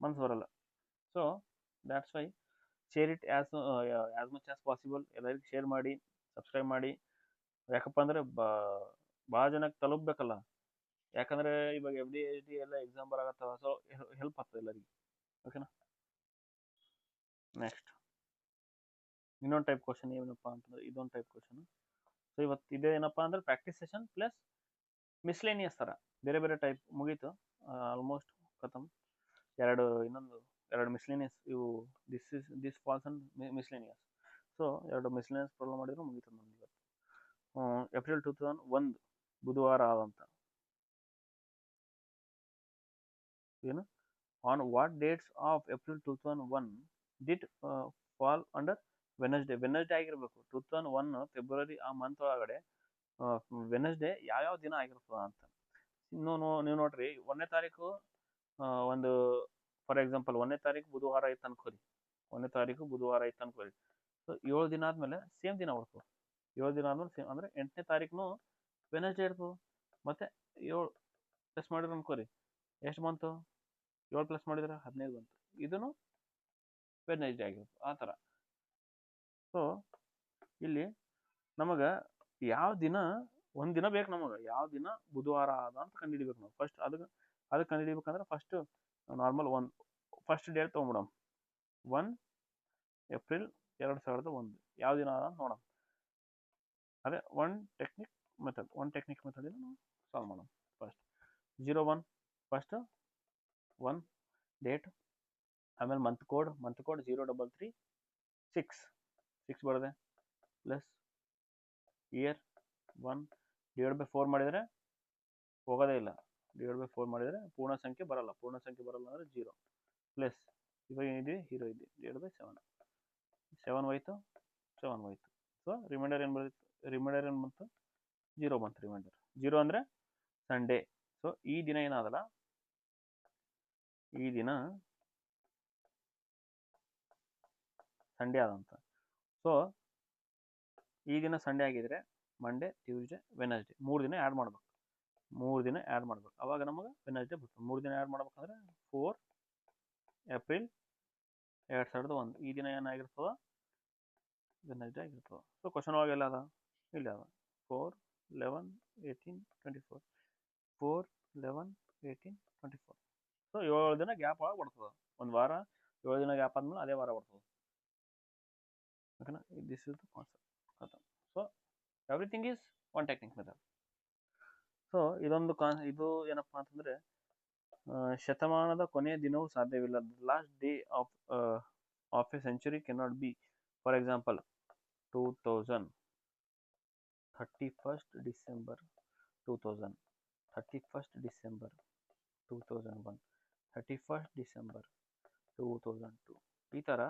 ಮನ್ಸು ಬರಲ್ಲ. So that's why share it as much as possible. ಎಲ್ಲರಿಗೂ ಶೇರ್ ಮಾಡಿ, ಸಬ್ಸ್ಕ್ರೈಬ್ ಮಾಡಿ. ಯಾಕಪ್ಪ ಅಂದರೆ ಭಾಳ ಜನಕ್ಕೆ ತಲುಪಬೇಕಲ್ಲ. ಯಾಕಂದರೆ ಇವಾಗ FD ಎಲ್ಲ ಎಕ್ಸಾಮ್ ಬರಾಕತ್ತವ. ಸೊ ಹೆಲ್ಪ್ ಆಗ್ತದೆ ಎಲ್ಲರಿಗೆ. ಓಕೆನಾ. ನೆಕ್ಸ್ಟ್ ಇನ್ನೊಂದು ಟೈಪ್ ಕ್ವಶನ್ ಏನಪ್ಪ ಅಂತಂದ್ರೆ ಇದೊಂದು ಟೈಪ್ ಕ್ವಶನ್. ಸೊ ಇವತ್ತು ಇದೇನಪ್ಪ ಅಂದ್ರೆ ಪ್ರಾಕ್ಟೀಸ್ ಸೆಷನ್ ಪ್ಲಸ್ ಮಿಸ್ಲೇನಿಯಸ್ ಥರ ಬೇರೆ ಬೇರೆ ಟೈಪ್ ಮುಗೀತು. ಆಲ್ಮೋಸ್ಟ್ ಖತಮ್. ಇನ್ನೊಂದು ಎರಡು ಮಿಸ್ಲೇನಿಯಸ್ ಇವು this falls and miscellaneous. So 2 miscellaneous problem ಮಾಡಿದ್ರು ಮುಗೀತು ನಮ್ಗೆ ಇವತ್ತು. ಏಪ್ರಿಲ್ 2001 ಬುಧವಾರ ಆದಂತ ಏನು on what dates of April 2001 did fall under Wednesday ಆಗಿರ್ಬೇಕು. 2001 ಫೆಬ್ರವರಿ ಆ ಮಂತ್ ಒಳಗಡೆ ವೆನಸ್ಡೇ ಯಾವ್ಯಾವ ದಿನ ಆಗಿರ್ತದ ಅಂತ ನೀವು ನೋಡ್ರಿ. 1ನೇ ತಾರೀಕು ಒಂದು ಫಾರ್ ಎಕ್ಸಾಂಪಲ್ 1ನೇ ತಾರೀಕು ಬುಧವಾರ ಐತೆ ಅನ್ಕೋರಿ. 1ನೇ ತಾರೀಕು ಬುಧವಾರ ಐತೆ ಅನ್ಕೋರಿ. ಸೊ 7 ದಿನ ಆದ್ಮೇಲೆ ಸೇಮ್ ದಿನ ಬರ್ತದೆ. 7 ದಿನ ಆದ್ಮೇಲೆ ಸೇಮ್ ಅಂದರೆ 8ನೇ ತಾರೀಕು ವೆನಸ್ಡೇ ಇರ್ತದೆ. ಮತ್ತೆ 7 ಪ್ಲಸ್ ಮಾಡಿದ್ರೆ ಅನ್ಕೋರಿ ಎಷ್ಟು ಬಂತು? 7 ಪ್ಲಸ್ ಮಾಡಿದ್ರೆ 15 ಬಂತು. ಇದನ್ನು ವೆನಸ್ಡೇ ಆಗಿರುತ್ತೆ ಆ ಥರ. ಸೊ ಇಲ್ಲಿ ನಮಗೆ ಯಾವ ದಿನ ಒಂದಿನ ಬೇಕು. ನಮಗೆ ಯಾವ ದಿನ ಬುಧವಾರ ಆದ ಅಂತ ಕಂಡುಹಿಡಿಬೇಕು ನಾವು. ಫಸ್ಟ್ ಅದಕ್ಕೆ ಕಂಡುಹಿಡಿಬೇಕಂದ್ರೆ ಫಸ್ಟ್ ನಾರ್ಮಲ್ ಫಸ್ಟ್ ಡೇಟ್ ತೊಗೊಂಬಿಡೋಣ. 1 ಏಪ್ರಿಲ್ 2001 ಯಾವ ದಿನ ಆದ ಅಂತ ನೋಡೋಣ. ಅದೇ ಒನ್ ಟೆಕ್ನಿಕ್ ಮೆಥಡ್ ನಾವು ಸಾಲ್ವ್ ಮಾಡೋಣ. ಫಸ್ಟ್ 01 ಫಸ್ಟ್ 1 ಡೇಟ್, ಆಮೇಲೆ ಮಂತ್ ಕೋಡ್ 0336 ಬರದೆ ಪ್ಲಸ್ ಇಯರ್ 1/4 ಮಾಡಿದರೆ ಹೋಗೋದೇ ಇಲ್ಲ. 4 ಮಾಡಿದರೆ ಪೂರ್ಣ ಸಂಖ್ಯೆ ಬರಲ್ಲ ಅಂದರೆ 0 ಪ್ಲಸ್ ಇವಾಗ ಏನಿದೆ 0 ಇದೆ 7 ಹೋಯ್ತು. ಸೊ ರಿಮೈಂಡರ್ ಏನು ಬಂತು? 0 ಬಂತು. ರಿಮೈಂಡರ್ 0 ಅಂದರೆ ಸಂಡೇ. ಸೊ ಈ ದಿನ ಏನಾದಲ್ಲ, ಈ ದಿನ ಸಂಡೇ ಆದಂತ. ಸೊ ಈ ದಿನ ಸಂಡೇ ಆಗಿದ್ರೆ ಮಂಡೇ, ಟ್ಯೂಸ್ಡೇ, ವೆನಸ್ಡೇ 3 ದಿನ ಆ್ಯಡ್ ಮಾಡ್ಬೇಕು. ಅವಾಗ ನಮಗೆ ವೆನಸ್ಡೇ ಬರ್ತದೆ. 3 ದಿನ ಆ್ಯಡ್ ಮಾಡ್ಬೇಕಂದ್ರೆ 4 ಏಪ್ರಿಲ್ 2001 ಈ ದಿನ ಏನಾಗಿರ್ತದ? ವೆನಸ್ಡೇ ಆಗಿರ್ತದೆ. ಸೊ ಕ್ವಶನ್ ಒಳಗೆ ಎಲ್ಲ ಅದ ಇಲ್ಲ ಅದ 4, 11, 18, 24 4, 11, 18, 24. ಸೊ 7 ದಿನ ಗ್ಯಾಪ್ ಒಳಗೆ ಬರ್ತದೆ. ಒಂದು ವಾರ 7 ದಿನ ಗ್ಯಾಪ್ ಆದ್ಮೇಲೆ ಅದೇ ವಾರ ಬರ್ತದೆ. ಓಕೆನಾ, this is the concept. So everything is one technique method. So ಇದು ಏನಪ್ಪಾ ಅಂತಂದ್ರೆ ಶತಮಾನದ ಕೊನೆಯ ದಿನವೂ ಸಾಧ್ಯವಿಲ್ಲ. Last day of A century cannot be, for example 2000, 31st December 2000, 31st December 2001, 31st December 2002. ಈ ಥರ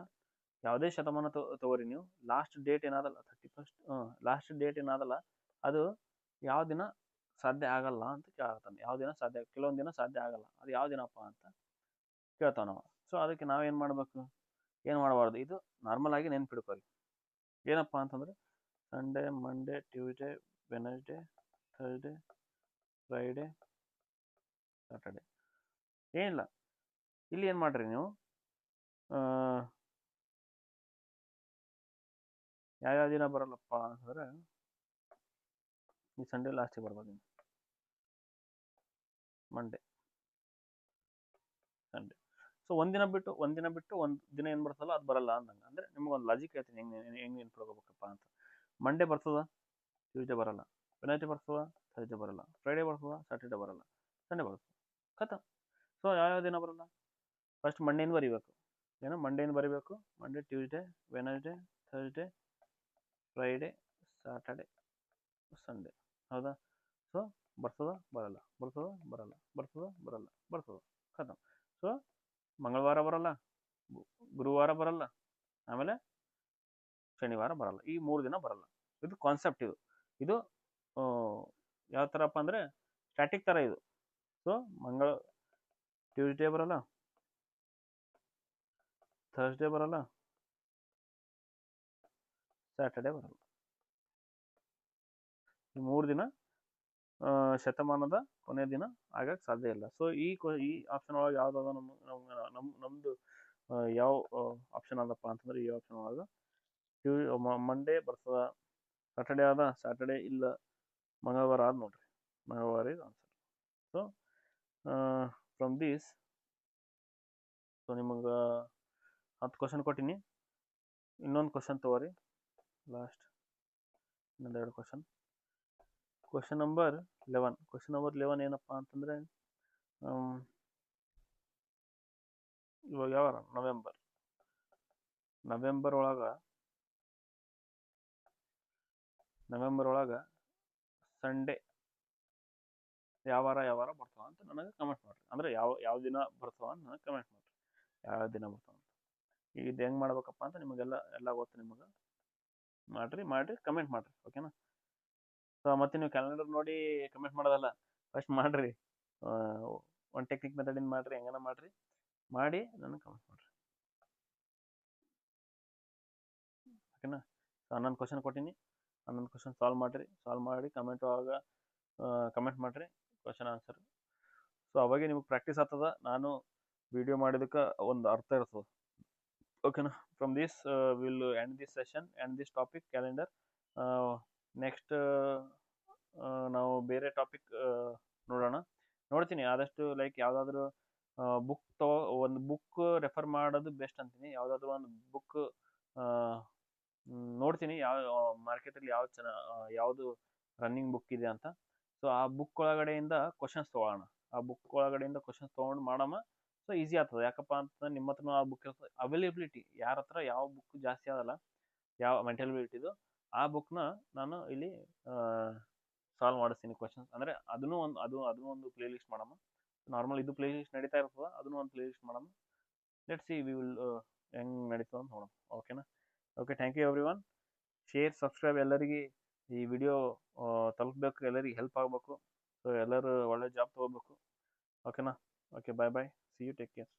ಯಾವುದೇ ಶತಮಾನ ತಗೋರಿ ನೀವು, ಲಾಸ್ಟ್ ಡೇಟ್ ಏನಾದಲ್ಲ 31st, ಲಾಸ್ಟ್ ಡೇಟ್ ಏನಾದಲ್ಲ ಅದು ಯಾವ ದಿನ ಸಾಧ್ಯ ಆಗಲ್ಲ ಅಂತ ಕೇಳತ್ತಾನೆ. ಯಾವ ದಿನ ಸಾಧ್ಯ, ಕೆಲವೊಂದು ದಿನ ಸಾಧ್ಯ ಆಗಲ್ಲ, ಅದು ಯಾವ ದಿನಪ್ಪ ಅಂತ ಕೇಳ್ತಾವ ನಾವು. ಸೊ ಅದಕ್ಕೆ ನಾವೇನು ಮಾಡಬೇಕು, ಏನು ಮಾಡಬಾರ್ದು, ಇದು ನಾರ್ಮಲ್ ಆಗಿ ನೆನ್ಪಿಡ್ಕೊಳ್ಳಿ. ಏನಪ್ಪ ಅಂತಂದ್ರೆ Sunday, Monday, Tuesday, Wednesday, Thursday, Friday, Saturday. ಏನಿಲ್ಲ, ಇಲ್ಲಿ ಏನು ಮಾಡ್ರಿ ನೀವು, ಯಾವ್ಯಾವ ದಿನ ಬರಲ್ಲಪ್ಪ ಅಂತಂದ್ರೆ ಈ ಸಂಡೇ ಲಾಸ್ಟಿಗೆ ಬರ್ಬೋದು, ಮಂಡೇ, ಸಂಡೇ. ಸೊ ಒಂದಿನ ಬಿಟ್ಟು ಒಂದು ದಿನ ಏನು ಬರ್ತಲ್ಲ ಅದು ಬರಲ್ಲ ಅಂದಂಗೆ. ಅಂದರೆ ನಿಮ್ಗೊಂದು ಲಾಜಿಕ್ ಹೇಳ್ತೀನಿ ಹೆಂಗೆ ನೆನ್ಪಿಡ್ಕೋಬೇಕಪ್ಪ ಅಂತ. ಮಂಡೇ ಬರ್ತದ, ಟ್ಯೂಸ್ಡೇ ಬರಲ್ಲ, ವೆನಸ್ಡೇ ಬರ್ತದ, ಥರ್ಸ್ಡೇ ಬರಲ್ಲ, ಫ್ರೈಡೇ ಬರ್ತದ, ಸ್ಯಾಟರ್ಡೇ ಬರಲ್ಲ, ಸಂಡೇ ಬರ್ತದೆ, ಕಥ. ಸೊ ಯಾವ್ಯಾವ ದಿನ ಬರಲ್ಲ, ಫಸ್ಟ್ ಮಂಡೇನ ಬರಿಬೇಕು. ಏನು ಮಂಡೇನ ಬರಿಬೇಕು, Monday, Tuesday, Wednesday, Thursday, Friday, Saturday, Sunday. ಹೌದಾ? ಸೊ ಬರ್ತದ, ಬರಲ್ಲ, ಬರ್ತದ, ಬರಲ್ಲ, ಬರ್ತದ, ಬರಲ್ಲ, ಬರ್ತದ, ಕಥ. ಸೊ ಮಂಗಳವಾರ ಬರಲ್ಲ, ಗುರುವಾರ ಬರಲ್ಲ, ಆಮೇಲೆ ಶನಿವಾರ ಬರಲ್ಲ. ಈ 3 ದಿನ ಬರಲ್ಲ. ಇದು ಕಾನ್ಸೆಪ್ಟ್. ಇದು ಯಾವ ಥರಪ್ಪ ಅಂದರೆ ಸ್ಟ್ಯಾಟಿಕ್ ಥರ ಇದು. ಸೊ ಟ್ಯೂಸ್ಡೇ ಬರಲ್ಲ, ಥರ್ಸ್ಡೇ ಬರಲ್ಲ, ಸ್ಯಾಟರ್ಡೇ ಬರಲ್ಲ. ಈ 3 ದಿನ ಶತಮಾನದ ಕೊನೆಯ ದಿನ ಆಗಕ್ಕೆ ಸಾಧ್ಯ ಇಲ್ಲ. ಸೊ ಈ ಆಪ್ಷನ್ ಒಳಗೆ ಯಾವ್ದಾದ ನಮ್ದು ಯಾವ ಆಪ್ಷನ್ ಅದಪ್ಪ ಅಂತಂದ್ರೆ ಈ ಆಪ್ಷನ್ ಒಳಗೆ ಮಂಡೇ ಬರ್ತದ, ಸ್ಯಾಟರ್ಡೇ ಆದ, ಸ್ಯಾಟರ್ಡೇ ಇಲ್ಲ, ಮಂಗಳವಾರ ಆದ ನೋಡ್ರಿ, ಮಂಗಳವಾರ ಇದು answer. So from this, so ನಿಮಗೆ 10 ಕ್ವಶನ್ ಕೊಟ್ಟಿನಿ. ಇನ್ನೊಂದು ಕ್ವಶನ್ ತಗೋರಿ, ಲಾಸ್ಟ್ ಇನ್ನೊಂದು 2 question. Question number 11. Question number 11 ಏನಪ್ಪ ಅಂತಂದ್ರೆ ಇವಾಗ ಯಾವ ನವೆಂಬರ್ ಒಳಗ ಸಂಡೇ ಯಾವ ವಾರ ಬರ್ತಾವ ಅಂತ ನನಗೆ ಕಮೆಂಟ್ ಮಾಡ್ರಿ. ಅಂದ್ರೆ ಯಾವ ದಿನ ಬರ್ತಾವ ಅಂತ ನನಗೆ ಕಮೆಂಟ್ ಮಾಡ್ರಿ, ಯಾವ ದಿನ ಬರ್ತಾವ ಅಂತ. ಈಗ ಇದು ಹೆಂಗೆ ಮಾಡ್ಬೇಕಪ್ಪ ಅಂತ ನಿಮಗೆಲ್ಲ ಗೊತ್ತು. ನಿಮಗೆ ಮಾಡ್ರಿ ಕಮೆಂಟ್ ಮಾಡ್ರಿ, ಓಕೆನಾ? ಸೊ ಮತ್ತೆ ನೀವು ಕ್ಯಾಲೆಂಡರ್ ನೋಡಿ ಕಮೆಂಟ್ ಮಾಡೋದಲ್ಲ, ಫಸ್ಟ್ ಮಾಡ್ರಿ, ಒನ್ ಟೆಕ್ನಿಕ್ ಮೆಥಡಿಂದ ಮಾಡ್ರಿ, ಹೆಂಗನ ಮಾಡಿ ನನಗೆ ಕಮೆಂಟ್ ಮಾಡ್ರಿ, ಓಕೆನಾ? ಸೊ 11 ಕ್ವಶನ್ ಕೊಟ್ಟಿನಿ, 11 ಕ್ವಶನ್ ಸಾಲ್ವ್ ಮಾಡಿ ಕಮೆಂಟ್ ಒಳಗೆ ಕಮೆಂಟ್ ಮಾಡ್ರಿ ಕ್ವಶನ್ ಆನ್ಸರ್. ಸೊ ಅವಾಗೆ ನಿಮಗೆ ಪ್ರಾಕ್ಟೀಸ್ ಆಗ್ತದ, ನಾನು ವಿಡಿಯೋ ಮಾಡಿದಕ್ಕೆ ಒಂದು ಅರ್ಥ ಇರ್ತದೆ, ಓಕೆನಾ? From this will end this session, end this topic calendar. Next ನಾವು ಬೇರೆ ಟಾಪಿಕ್ ನೋಡ್ತೀನಿ. ಆದಷ್ಟು ಲೈಕ್ ಯಾವುದಾದ್ರೂ ಒಂದು ಬುಕ್ ರೆಫರ್ ಮಾಡೋದು ಬೆಸ್ಟ್ ಅಂತೀನಿ. ಯಾವುದಾದ್ರೂ ಒಂದು ಬುಕ್ ನೋಡ್ತೀನಿ, ಮಾರ್ಕೆಟಲ್ಲಿ ಯಾವುದು ರನ್ನಿಂಗ್ ಬುಕ್ ಇದೆ ಅಂತ. ಸೊ ಆ ಬುಕ್ ಒಳಗಡೆಯಿಂದ ಕ್ವಶನ್ಸ್ ತೊಗೊಳ್ಳೋಣ, ತೊಗೊಂಡು ಮಾಡಮ್ಮ. ಸೊ ಈಸಿ ಆಗ್ತದೆ. ಯಾಕಪ್ಪ ಅಂತಂದ್ರೆ ನಿಮ್ಮ ಹತ್ರನೂ ಆ ಬುಕ್ ಇರ್ತದೆ, ಅವೈಲೇಬಿಲಿಟಿ ಯಾರ ಹತ್ರ ಯಾವ ಬುಕ್ ಜಾಸ್ತಿ ಆದಲ್ಲ, ಯಾವ ಮೆಂಟಲಿಟಿದು, ಆ ಬುಕ್ನ ನಾನು ಇಲ್ಲಿ ಸಾಲ್ವ್ ಮಾಡಿಸ್ತೀನಿ ಕ್ವಶನ್ಸ್. ಅಂದರೆ ಅದನ್ನು ಒಂದು ಪ್ಲೇ ಲಿಸ್ಟ್ ಮಾಡಮ್ಮ. ನಾರ್ಮಲ್ ಇದು ಪ್ಲೇ ಲಿಸ್ಟ್ ನಡೀತಾ ಇರ್ತದೆ, ಅದನ್ನು ಒಂದು ಪ್ಲೇ ಲಿಸ್ಟ್ ಮಾಡಮ್ಮ. ಲೆಟ್ಸ್ ಸಿ ವಿ ವಿಲ್ ಹೆಂಗೆ ನಡೀತದೆ ಅಂತ ನೋಡೋಣ, ಓಕೆನಾ? Okay, thank you everyone. Share, subscribe, ಎಲ್ಲರಿಗೆ ಈ ವಿಡಿಯೋ ತಲುಪಬೇಕು, ಎಲ್ಲರಿಗೆ ಹೆಲ್ಪ್ ಆಗಬೇಕು. ಸೊ ಎಲ್ಲರೂ ಒಳ್ಳೆ ಜಾಬ್ ತೊಗೋಬೇಕು, ಓಕೆನಾ? Okay, bye, see you, take care.